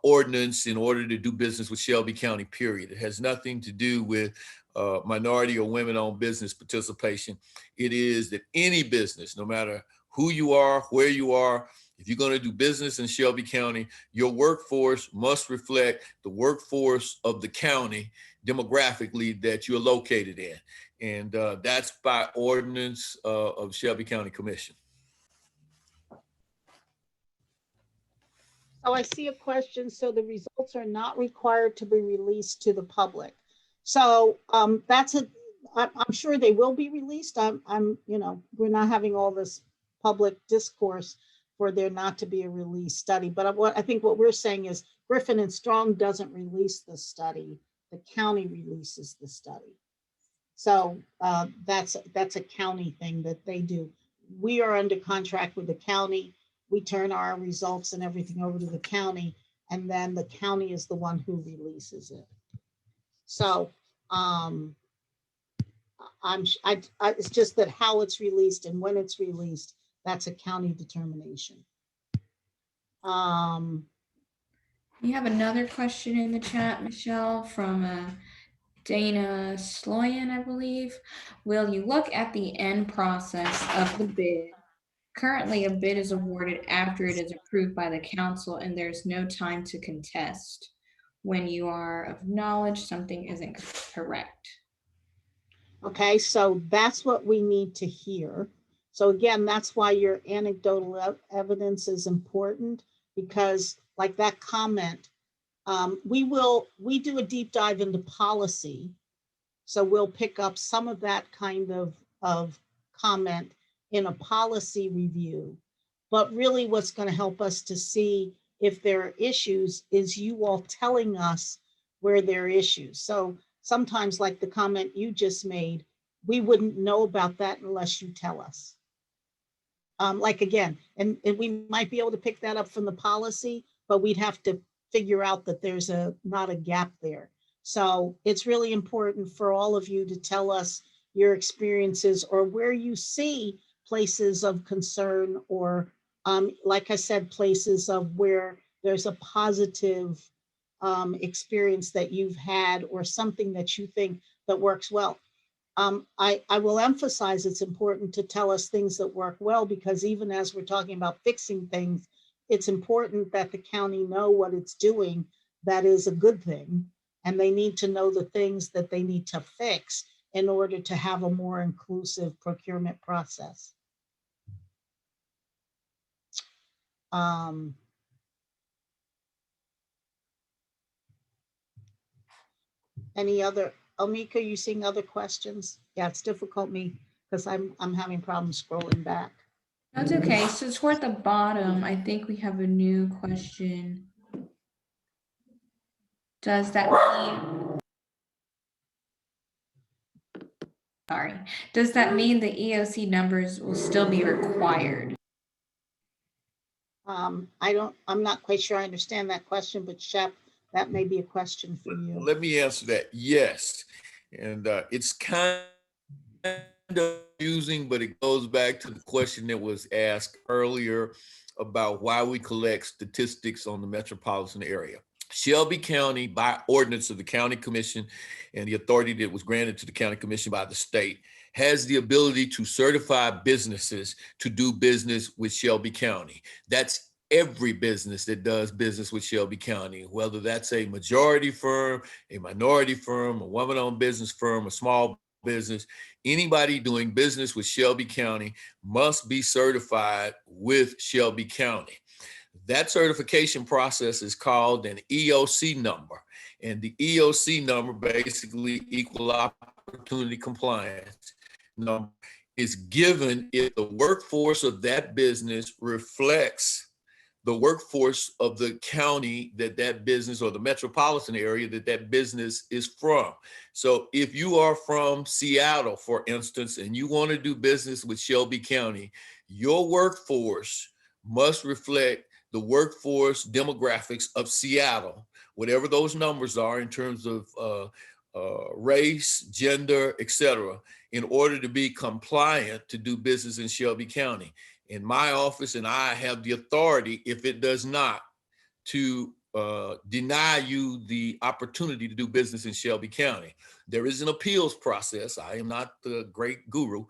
ordinance in order to do business with Shelby County, period. It has nothing to do with minority or women-owned business participation. It is that any business, no matter who you are, where you are, if you're going to do business in Shelby County, your workforce must reflect the workforce of the county demographically that you're located in. And that's by ordinance of Shelby County Commission. So I see a question. So the results are not required to be released to the public. So I'm sure they will be released. We're not having all this public discourse for there not to be a release study. But I think what we're saying is Griffin and Strong doesn't release the study. The county releases the study. So that's a county thing that they do. We are under contract with the county. We turn our results and everything over to the county, and then the county is the one who releases it. So it's just that how it's released and when it's released, that's a county determination. We have another question in the chat, Michelle, from Dana Sloyan, I believe. Will you look at the end process of the bid? Currently, a bid is awarded after it is approved by the council and there's no time to contest when you are of knowledge something isn't correct. Okay, so that's what we need to hear. So again, that's why your anecdotal evidence is important, because like that comment, we do a deep dive into policy. So we'll pick up some of that kind of comment in a policy review. But really what's going to help us to see if there are issues is you all telling us where there are issues. So sometimes, like the comment you just made, we wouldn't know about that unless you tell us. Like again, and we might be able to pick that up from the policy, but we'd have to figure out that there's not a gap there. So it's really important for all of you to tell us your experiences or where you see places of concern, or like I said, places of where there's a positive experience that you've had or something that you think that works well. I will emphasize it's important to tell us things that work well, because even as we're talking about fixing things, it's important that the county know what it's doing that is a good thing, and they need to know the things that they need to fix in order to have a more inclusive procurement process. Any other, Omika, you seeing other questions? Yeah, it's difficult because I'm having problems scrolling back. That's okay. So toward the bottom, I think we have a new question. Does that mean, does that mean the EOC numbers will still be required? I'm not quite sure I understand that question, but Shep, that may be a question for you. Let me answer that. Yes. And it's kind of confusing, but it goes back to the question that was asked earlier about why we collect statistics on the metropolitan area. Shelby County, by ordinance of the county commission and the authority that was granted to the county commission by the state, has the ability to certify businesses to do business with Shelby County. That's every business that does business with Shelby County, whether that's a majority firm, a minority firm, a woman-owned business firm, a small business. Anybody doing business with Shelby County must be certified with Shelby County. That certification process is called an EOC number. And the EOC number, basically equal opportunity compliance number, is given if the workforce of that business reflects the workforce of the county that that business, or the metropolitan area that that business is from. So if you are from Seattle, for instance, and you want to do business with Shelby County, your workforce must reflect the workforce demographics of Seattle, whatever those numbers are in terms of race, gender, etc., in order to be compliant to do business in Shelby County. In my office, and I have the authority, if it does not, to deny you the opportunity to do business in Shelby County. There is an appeals process. I am not the great guru.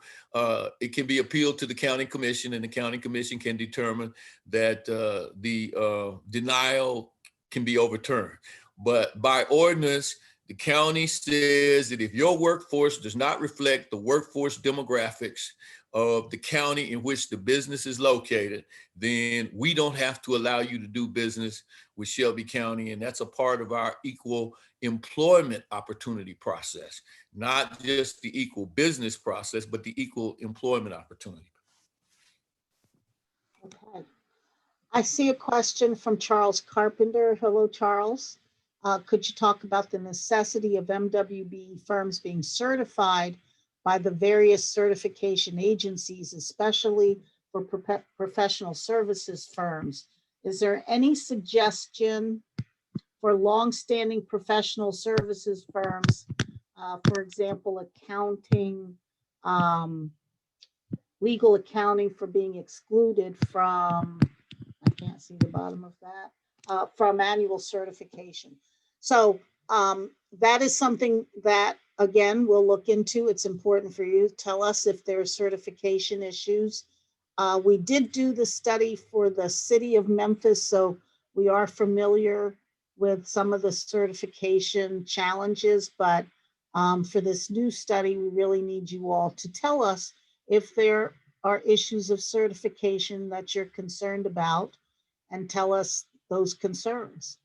It can be appealed to the county commission, and the county commission can determine that the denial can be overturned. But by ordinance, the county says that if your workforce does not reflect the workforce demographics of the county in which the business is located, then we don't have to allow you to do business with Shelby County. And that's a part of our equal employment opportunity process, not just the equal business process, but the equal employment opportunity. Okay. I see a question from Charles Carpenter. Hello, Charles. Could you talk about the necessity of MWB firms being certified by the various certification agencies, especially for professional services firms? Is there any suggestion for longstanding professional services firms, for example, accounting, legal accounting, for being excluded from, I can't see the bottom of that, from annual certification? So that is something that, again, we'll look into. It's important for you to tell us if there are certification issues. We did do the study for the city of Memphis, so we are familiar with some of the certification challenges, but for this new study, we really need you all to tell us if there are issues of certification that you're concerned about, and tell us those concerns.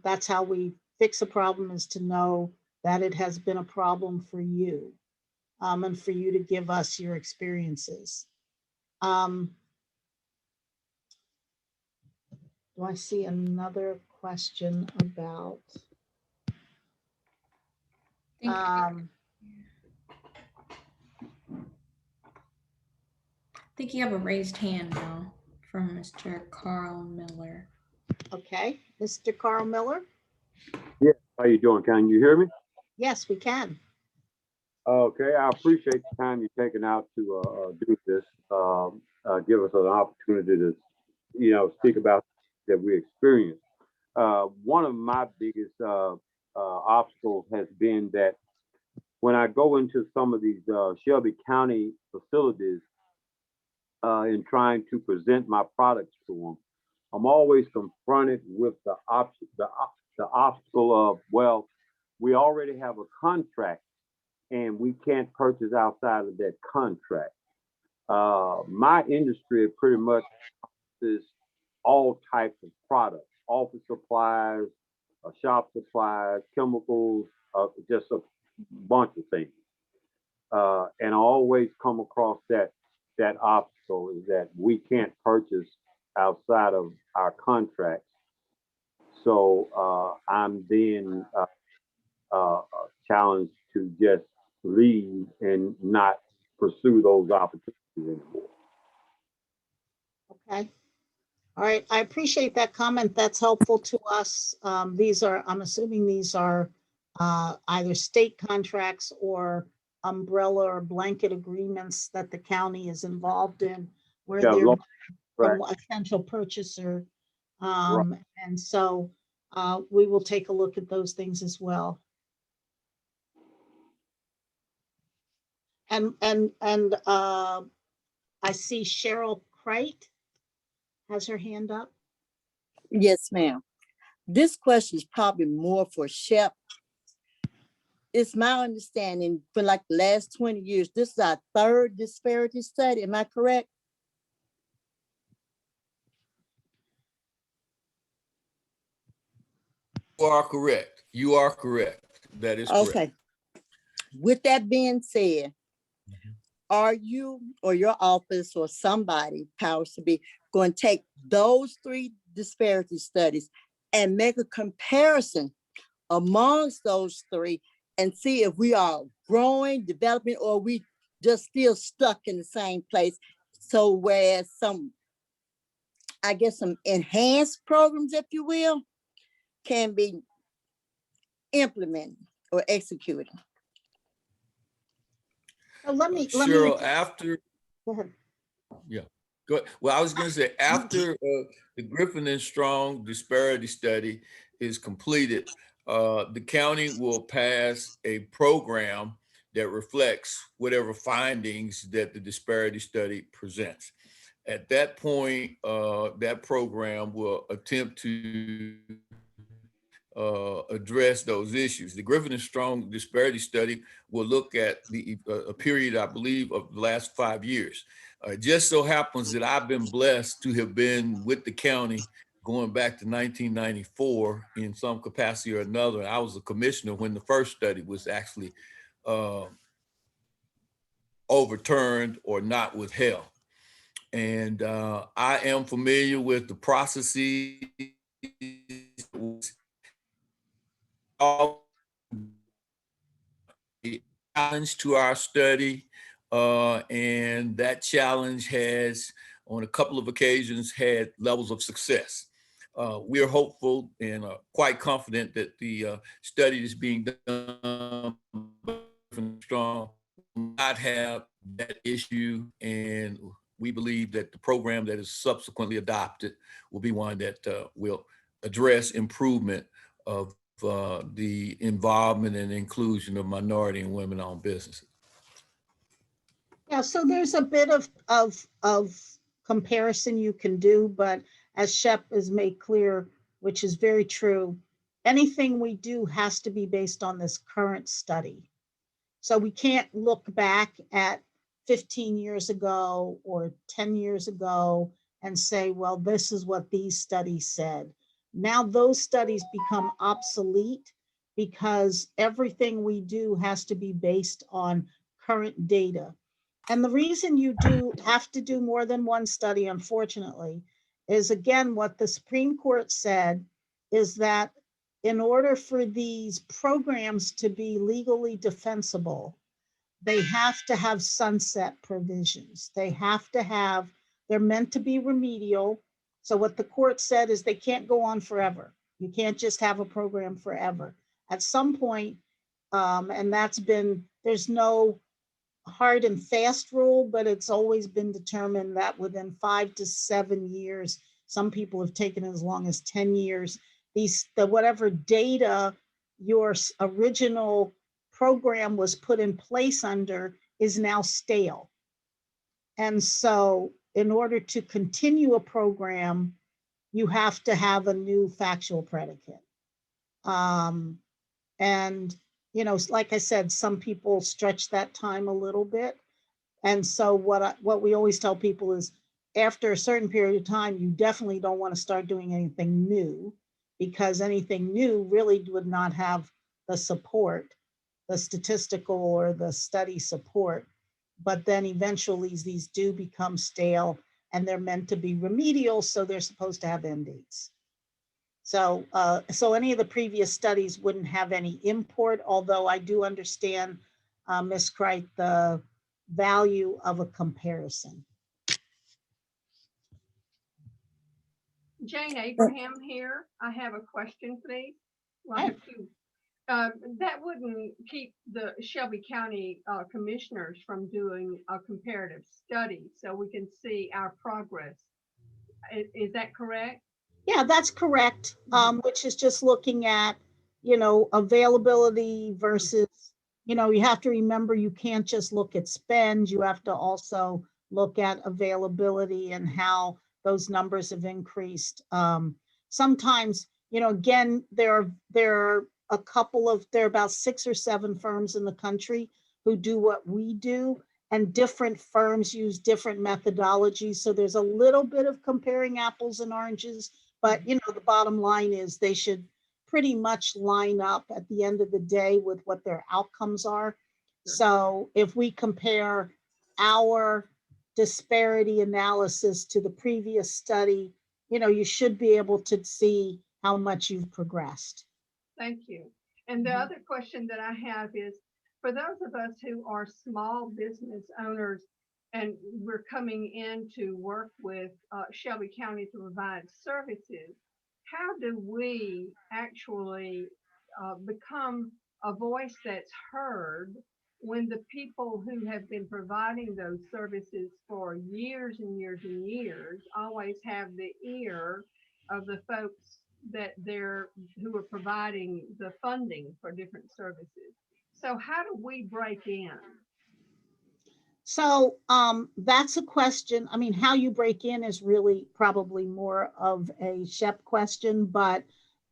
That's how we fix a problem, is to know that it has been a problem for you, and for you to give us your experiences. Do I see another question about? I think you have a raised hand now from Mr. Carl Miller. Okay, Mr. Carl Miller? Yeah, how you doing? Can you hear me? Yes, we can. Okay, I appreciate the time you're taking out to do this. Give us an opportunity to, speak about that we experience. One of my biggest obstacles has been that when I go into some of these Shelby County facilities in trying to present my products to them, I'm always confronted with the obstacle of, well, we already have a contract and we can't purchase outside of that contract. My industry pretty much is all types of products, office supplies, shop supplies, chemicals, just a bunch of things. And I always come across that obstacle, is that we can't purchase outside of our contracts. So I'm being challenged to just leave and not pursue those opportunities anymore. Okay. All right. I appreciate that comment. That's helpful to us. I'm assuming these are either state contracts or umbrella or blanket agreements that the county is involved in, where they're from a potential purchaser. And so we will take a look at those things as well. And I see Cheryl Crate has her hand up. Yes, ma'am. This question is probably more for Shep. It's my understanding for like the last 20 years, this is our third disparity study. Am I correct? You are correct. You are correct. That is correct. Okay. With that being said, are you or your office or somebody, powers to be, going to take those 3 disparity studies and make a comparison amongst those 3 and see if we are growing, developing, or we just still stuck in the same place? So whereas some enhanced programs, if you will, can be implemented or executed? So let me. Cheryl, after, Go ahead. yeah, go ahead. Well, I was going to say after the Griffin and Strong disparity study is completed, the county will pass a program that reflects whatever findings that the disparity study presents. At that point, that program will attempt to address those issues. The Griffin and Strong disparity study will look at a period, I believe, of the last 5 years. It just so happens that I've been blessed to have been with the county going back to 1994 in some capacity or another. I was a commissioner when the first study was actually overturned or not withheld. And I am familiar with the processes, all the challenge to our study, and that challenge has, on a couple of occasions, had levels of success. We are hopeful and quite confident that the study that's being done Strong will not have that issue, and we believe that the program that is subsequently adopted will be one that will address improvement of the involvement and inclusion of minority and women-owned businesses. Yeah, so there's a bit of comparison you can do, but as Shep has made clear, which is very true, anything we do has to be based on this current study. So we can't look back at 15 years ago or 10 years ago and say, well, this is what these studies said. Now those studies become obsolete because everything we do has to be based on current data. And the reason you do have to do more than one study, unfortunately, is again, what the Supreme Court said is that in order for these programs to be legally defensible, they have to have sunset provisions. They have to have, they're meant to be remedial. So what the court said is they can't go on forever. You can't just have a program forever. At some point, and that's been, there's no hard and fast rule, but it's always been determined that within 5 to 7 years, some people have taken as long as 10 years, whatever data your original program was put in place under is now stale. And so in order to continue a program, you have to have a new factual predicate. And, you know, like I said, some people stretch that time a little bit. And so what we always tell people is after a certain period of time, you definitely don't want to start doing anything new, because anything new really would not have the support, the statistical or the study support. But then eventually these do become stale and they're meant to be remedial, so they're supposed to have end dates. So, so any of the previous studies wouldn't have any import, although I do understand, Ms. Cricht, the value of a comparison. Jane Abraham here. I have a question, please. Well, I have two. That wouldn't keep the Shelby County commissioners from doing a comparative study so we can see our progress. Is that correct? Yeah, that's correct. Which is just looking at, you know, availability versus, you know, you have to remember you can't just look at spend. You have to also look at availability and how those numbers have increased. Sometimes, you know, again, there are about 6 or 7 firms in the country who do what we do, and different firms use different methodologies. So there's a little bit of comparing apples and oranges, but you know, the bottom line is they should pretty much line up at the end of the day with what their outcomes are. So if we compare our disparity analysis to the previous study, you know, you should be able to see how much you've progressed. Thank you. And the other question that I have is, for those of us who are small business owners and we're coming in to work with Shelby County to provide services, how do we actually become a voice that's heard when the people who have been providing those services for years and years and years always have the ear of the folks that who are providing the funding for different services? So how do we break in? So that's a question. I mean, how you break in is really probably more of a SHEP question, but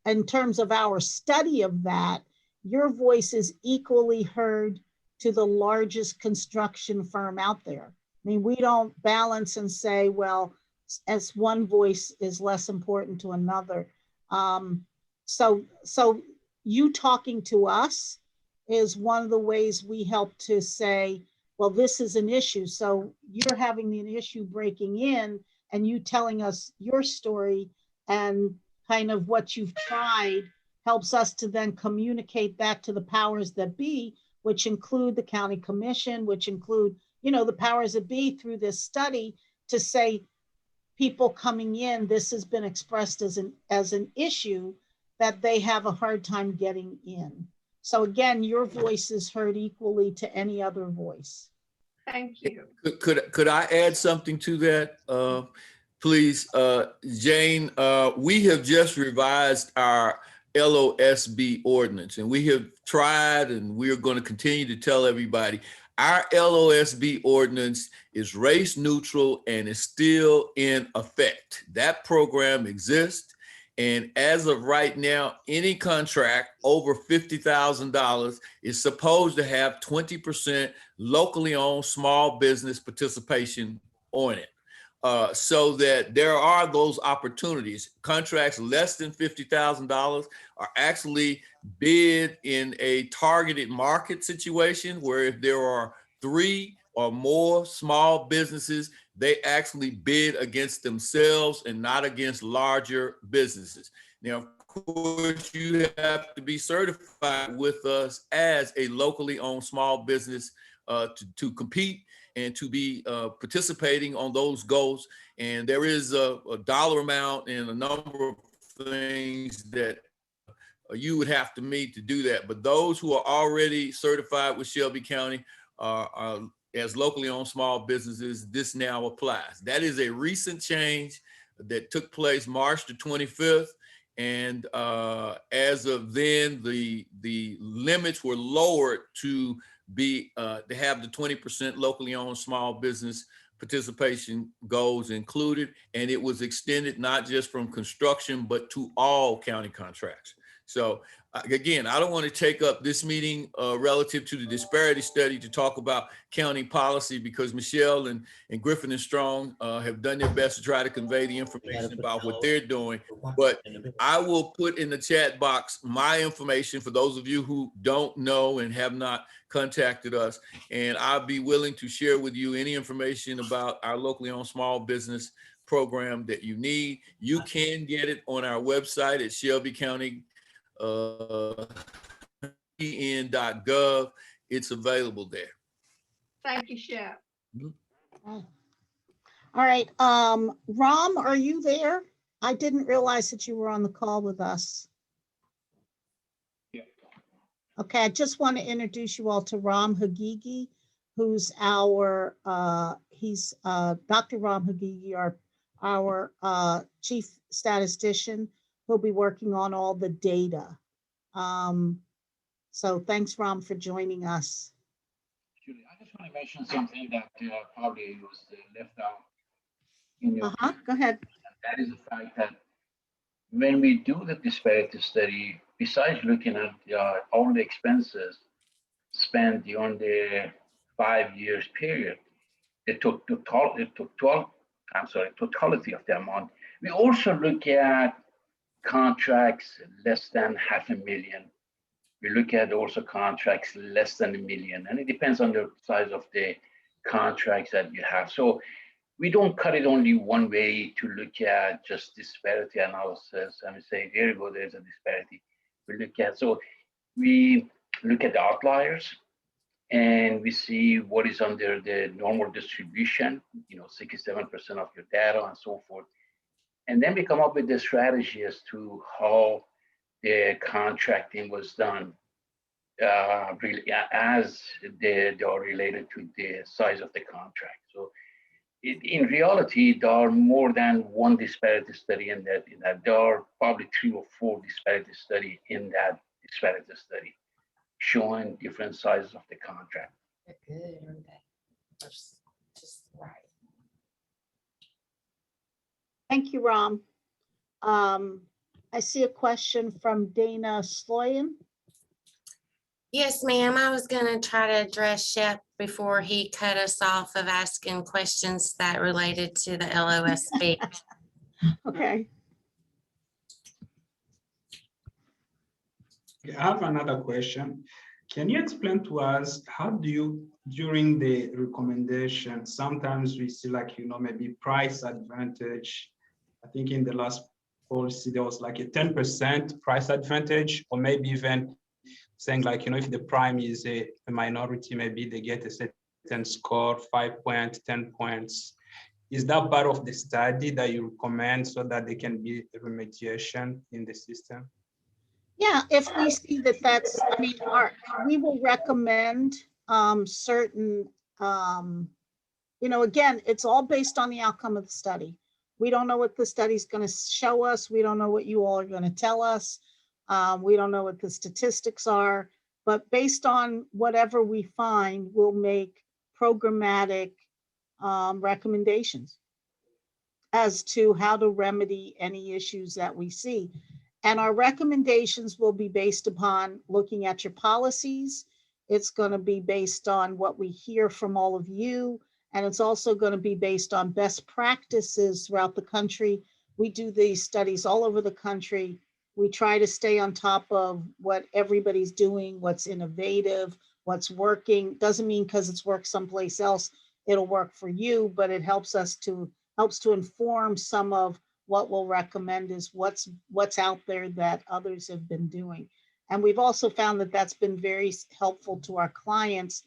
in terms of our study of that, your voice is equally heard to the largest construction firm out there. I mean, we don't balance and say, well, as one voice is less important to another. So you talking to us is one of the ways we help to say, well, this is an issue. So you're having an issue breaking in and you telling us your story and kind of what you've tried helps us to then communicate that to the powers that be, which include the county commission, which include, you know, the powers that be through this study to say, people coming in, this has been expressed as an issue that they have a hard time getting in. So again, your voice is heard equally to any other voice. Thank you. Could I add something to that, please? Jane, we have just revised our LOSB ordinance, and we have tried, and we are going to continue to tell everybody, our LOSB ordinance is race neutral and is still in effect. That program exists. And as of right now, any contract over $50,000 is supposed to have 20% locally owned small business participation on it. So that there are those opportunities. Contracts less than $50,000 are actually bid in a targeted market situation where if there are 3 or more small businesses, they actually bid against themselves and not against larger businesses. Now, of course, you have to be certified with us as a locally owned small business to compete and to be participating on those goals. And there is a dollar amount and a number of things that you would have to meet to do that. But those who are already certified with Shelby County as locally owned small businesses, this now applies. That is a recent change that took place March the 25th. And as of then, the limits were lowered to have the 20% locally owned small business participation goals included, and it was extended not just from construction but to all county contracts. So again, I don't want to take up this meeting relative to the disparity study to talk about county policy, because Michelle and Griffin and Strong have done their best to try to convey the information about what they're doing. But I will put in the chat box my information for those of you who don't know and have not contacted us. And I'll be willing to share with you any information about our locally owned small business program that you need. You can get it on our website at Shelby County en.gov. It's available there. Thank you, Shep. All right, Ram, are you there? I didn't realize that you were on the call with us. Yeah. Okay, I just want to introduce you all to Ram Hagigi, who's our, Dr. Ram Hagigi, our chief statistician, who'll be working on all the data. So thanks, Ram, for joining us. Julie, I just want to mention something that probably was left out in your Go ahead. and that is the fact that when we do the disparity study, besides looking at all the expenses spent during the 5 years period, totality of the amount. We also look at contracts less than $500,000. We look at also contracts less than $1 million, and it depends on the size of the contracts that you have. So we don't cut it only one way to look at just disparity analysis and we say, there you go, there's a disparity. We look at the outliers and we see what is under the normal distribution, 67% of your data and so forth. And then we come up with the strategy as to how the contracting was done, really as they are related to the size of the contract. So in reality, there are more than one disparity study in that. There are probably 3 or 4 disparity study in that disparity study, showing different sizes of the contract. They're good, aren't they? Just right. Thank you, Ram. I see a question from Dana Sloyan. Yes, ma'am. I was going to try to address Shep before he cut us off of asking questions that related to the LOSB. Okay. I have another question. Can you explain to us how do you, during the recommendation, sometimes we see like, maybe price advantage. I think in the last policy, there was like a 10% price advantage, or maybe even saying like, if the prime is a minority, maybe they get a certain score, 5 points, 10 points. Is that part of the study that you recommend so that there can be remediation in the system? Yeah, if we see that that's, I mean, we will recommend certain, again, it's all based on the outcome of the study. We don't know what the study's going to show us. We don't know what you all are going to tell us. We don't know what the statistics are, but based on whatever we find, we'll make programmatic recommendations as to how to remedy any issues that we see. And our recommendations will be based upon looking at your policies. It's going to be based on what we hear from all of you. And it's also going to be based on best practices throughout the country. We do these studies all over the country. We try to stay on top of what everybody's doing, what's innovative, what's working. Doesn't mean because it's worked someplace else, it'll work for you, but it helps to inform some of what we'll recommend is what's out there that others have been doing. And we've also found that that's been very helpful to our clients,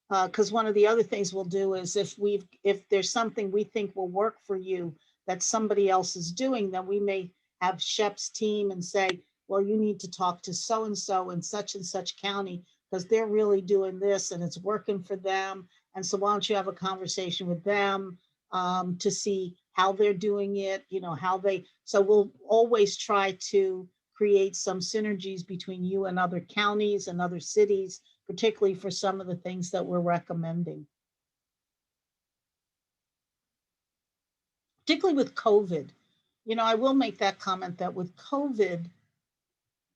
because one of the other things we'll do is if there's something we think will work for you that somebody else is doing, then we may have Shep's team and say, well, you need to talk to so-and-so in such and such county because they're really doing this and it's working for them. And so why don't you have a conversation with them to see how they're doing it, so we'll always try to create some synergies between you and other counties and other cities, particularly for some of the things that we're recommending. Particularly with COVID, I will make that comment that with COVID,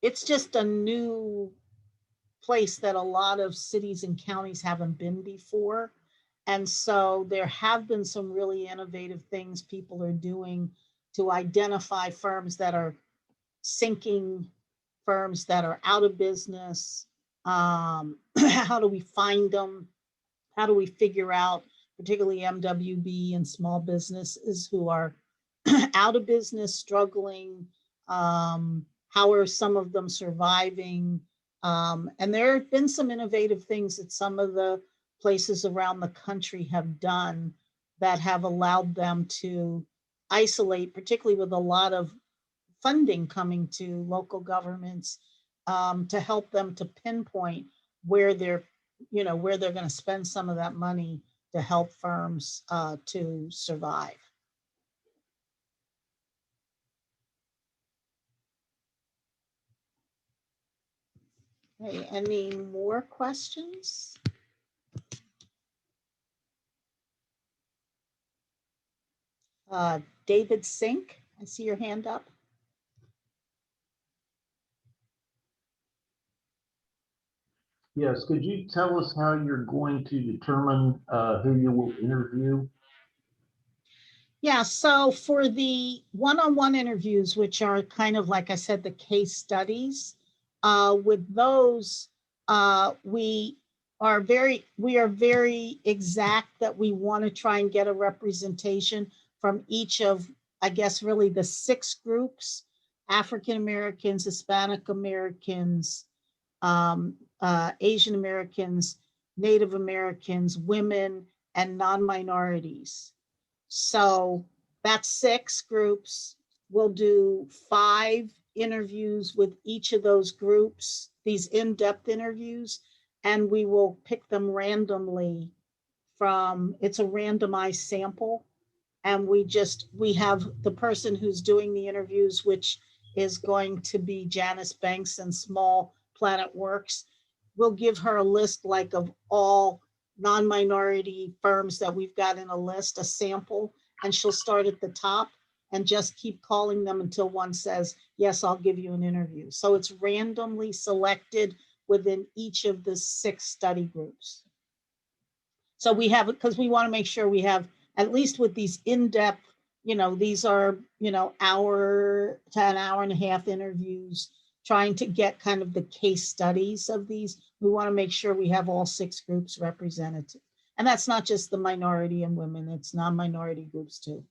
it's just a new place that a lot of cities and counties haven't been before. And so there have been some really innovative things people are doing to identify firms that are sinking, firms that are out of business. How do we find them? How do we figure out, particularly MWB and small businesses who are out of business, struggling? How are some of them surviving? And there have been some innovative things that some of the places around the country have done that have allowed them to isolate, particularly with a lot of funding coming to local governments, to help them to pinpoint where they're going to spend some of that money to help firms to survive. Okay, any more questions? David Sink, I see your hand up. Yes, could you tell us how you're going to determine who you will interview? Yeah, so for the one-on-one interviews, which are kind of, like I said, the case studies, with those, we are very exact that we want to try and get a representation from each of, I guess, really the 6 groups: African Americans, Hispanic Americans, Asian Americans, Native Americans, women, and non-minorities. So that's 6 groups. We'll do 5 interviews with each of those groups, these in-depth interviews, and we will pick them randomly from, it's a randomized sample. And we have the person who's doing the interviews, which is going to be Janice Banks and Small Planet Works. We'll give her a list like of all non-minority firms that we've got in a list, a sample, and she'll start at the top and just keep calling them until one says, yes, I'll give you an interview. So it's randomly selected within each of the 6 study groups. So we have, because we want to make sure we have, at least with these in-depth, these are, hour to an hour and a half interviews, trying to get kind of the case studies of these. We want to make sure we have all 6 groups represented. And that's not just the minority and women, it's non-minority groups too.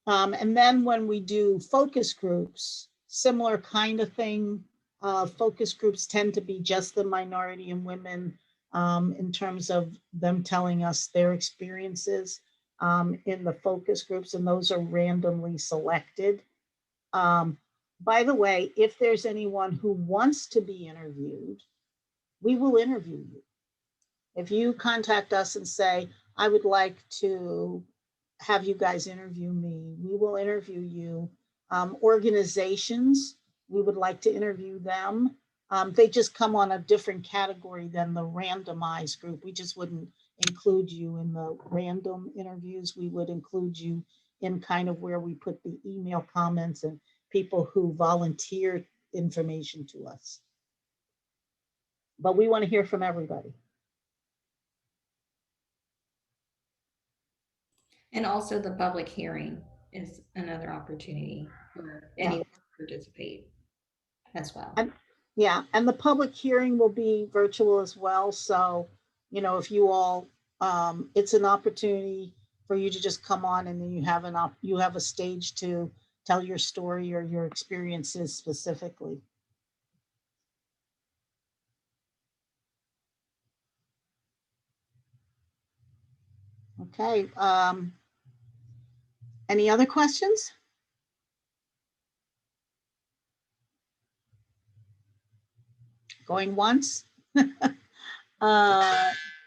And then when we do focus groups, similar kind of thing. Focus groups tend to be just the minority and women in terms of them telling us their experiences in the focus groups, and those are randomly selected. By the way, if there's anyone who wants to be interviewed, we will interview you. If you contact us and say, I would like to have you guys interview me, we will interview you. Organizations, we would like to interview them. They just come on a different category than the randomized group. We just wouldn't include you in the random interviews. We would include you in kind of where we put the email comments and people who volunteer information to us. But we want to hear from everybody. And also the public hearing is another opportunity for anyone to participate as well. Yeah, and the public hearing will be virtual as well. So, if you all, it's an opportunity for you to just come on, and then you have a stage to tell your story or your experiences specifically. Okay. Any other questions? Going once?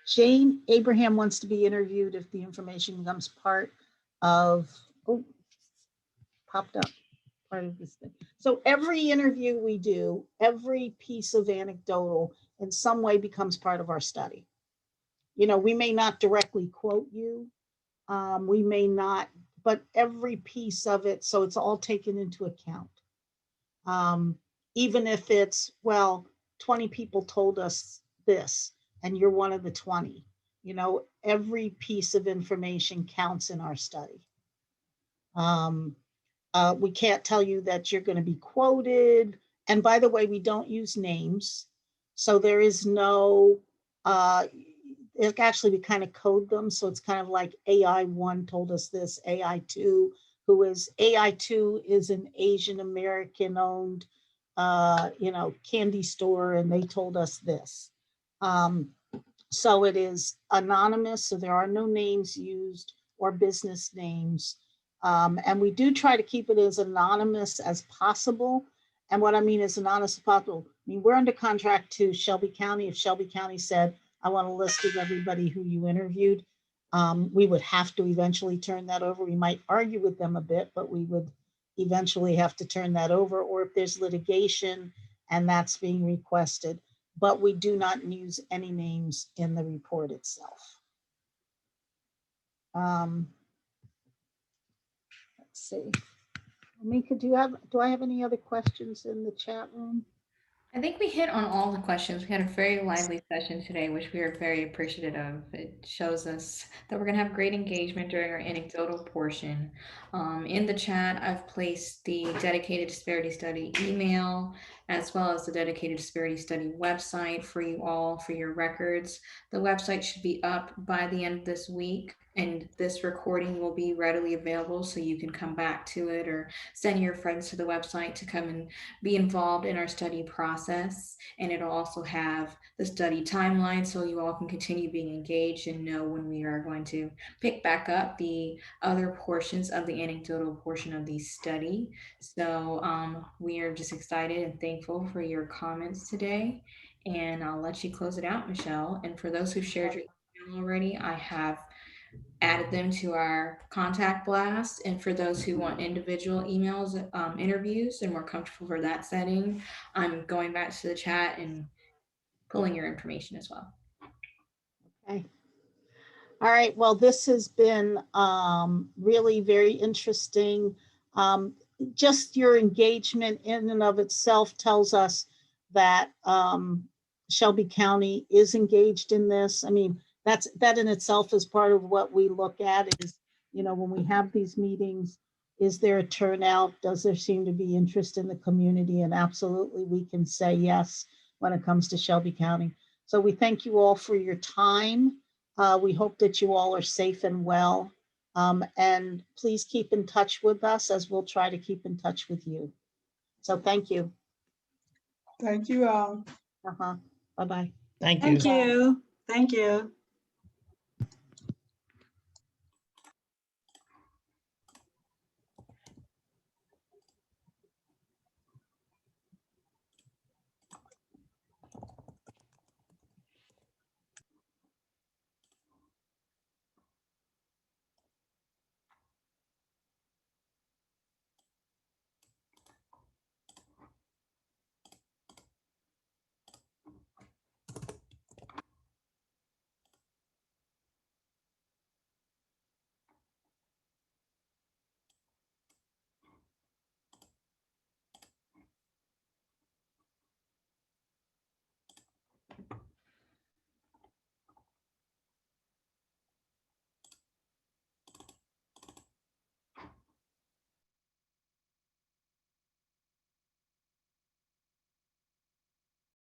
Jane Abraham wants to be interviewed if the information becomes part of, popped up, part of this thing. So every interview we do, every piece of anecdotal in some way becomes part of our study. We may not directly quote you, we may not, but every piece of it, so it's all taken into account. Even if it's, 20 people told us this, and you're one of the 20, every piece of information counts in our study. We can't tell you that you're going to be quoted. And by the way, we don't use names. So there is no, actually we kind of code them. So it's kind of like AI1 told us this, AI2, AI2 is an Asian American owned, candy store, and they told us this. So it is anonymous. So there are no names used or business names. And we do try to keep it as anonymous as possible. And what I mean is anonymous as possible. I mean, we're under contract to Shelby County. If Shelby County said, I want a list of everybody who you interviewed, we would have to eventually turn that over. We might argue with them a bit, but we would eventually have to turn that over, or if there's litigation and that's being requested. But we do not use any names in the report itself. Let's see. Mika, do I have any other questions in the chat room? I think we hit on all the questions. We had a very lively session today, which we are very appreciative of. It shows us that we're going to have great engagement during our anecdotal portion. In the chat, I've placed the dedicated disparity study email, as well as the dedicated disparity study website for you all, for your records. The website should be up by the end of this week. and this recording will be readily available, so you can come back to it or send your friends to the website to come and be involved in our study process. And it'll also have the study timeline, so you all can continue being engaged and know when we are going to pick back up the other portions of the anecdotal portion of the study. So we are just excited and thankful for your comments today. And I'll let you close it out, Michelle. And for those who've shared your email already, I have added them to our contact blast. And for those who want individual emails, interviews, and more comfortable for that setting, I'm going back to the chat and pulling your information as well. Okay. All right, well, this has been really very interesting. Just your engagement in and of itself tells us that Shelby County is engaged in this. I mean, that in itself is part of what we look at is, you know, when we have these meetings, is there a turnout? Does there seem to be interest in the community? And absolutely, we can say yes when it comes to Shelby County. So we thank you all for your time. We hope that you all are safe and well. And please keep in touch with us as we'll try to keep in touch with you. So thank you. Thank you all. Bye-bye. Thank you. Thank you. Thank you.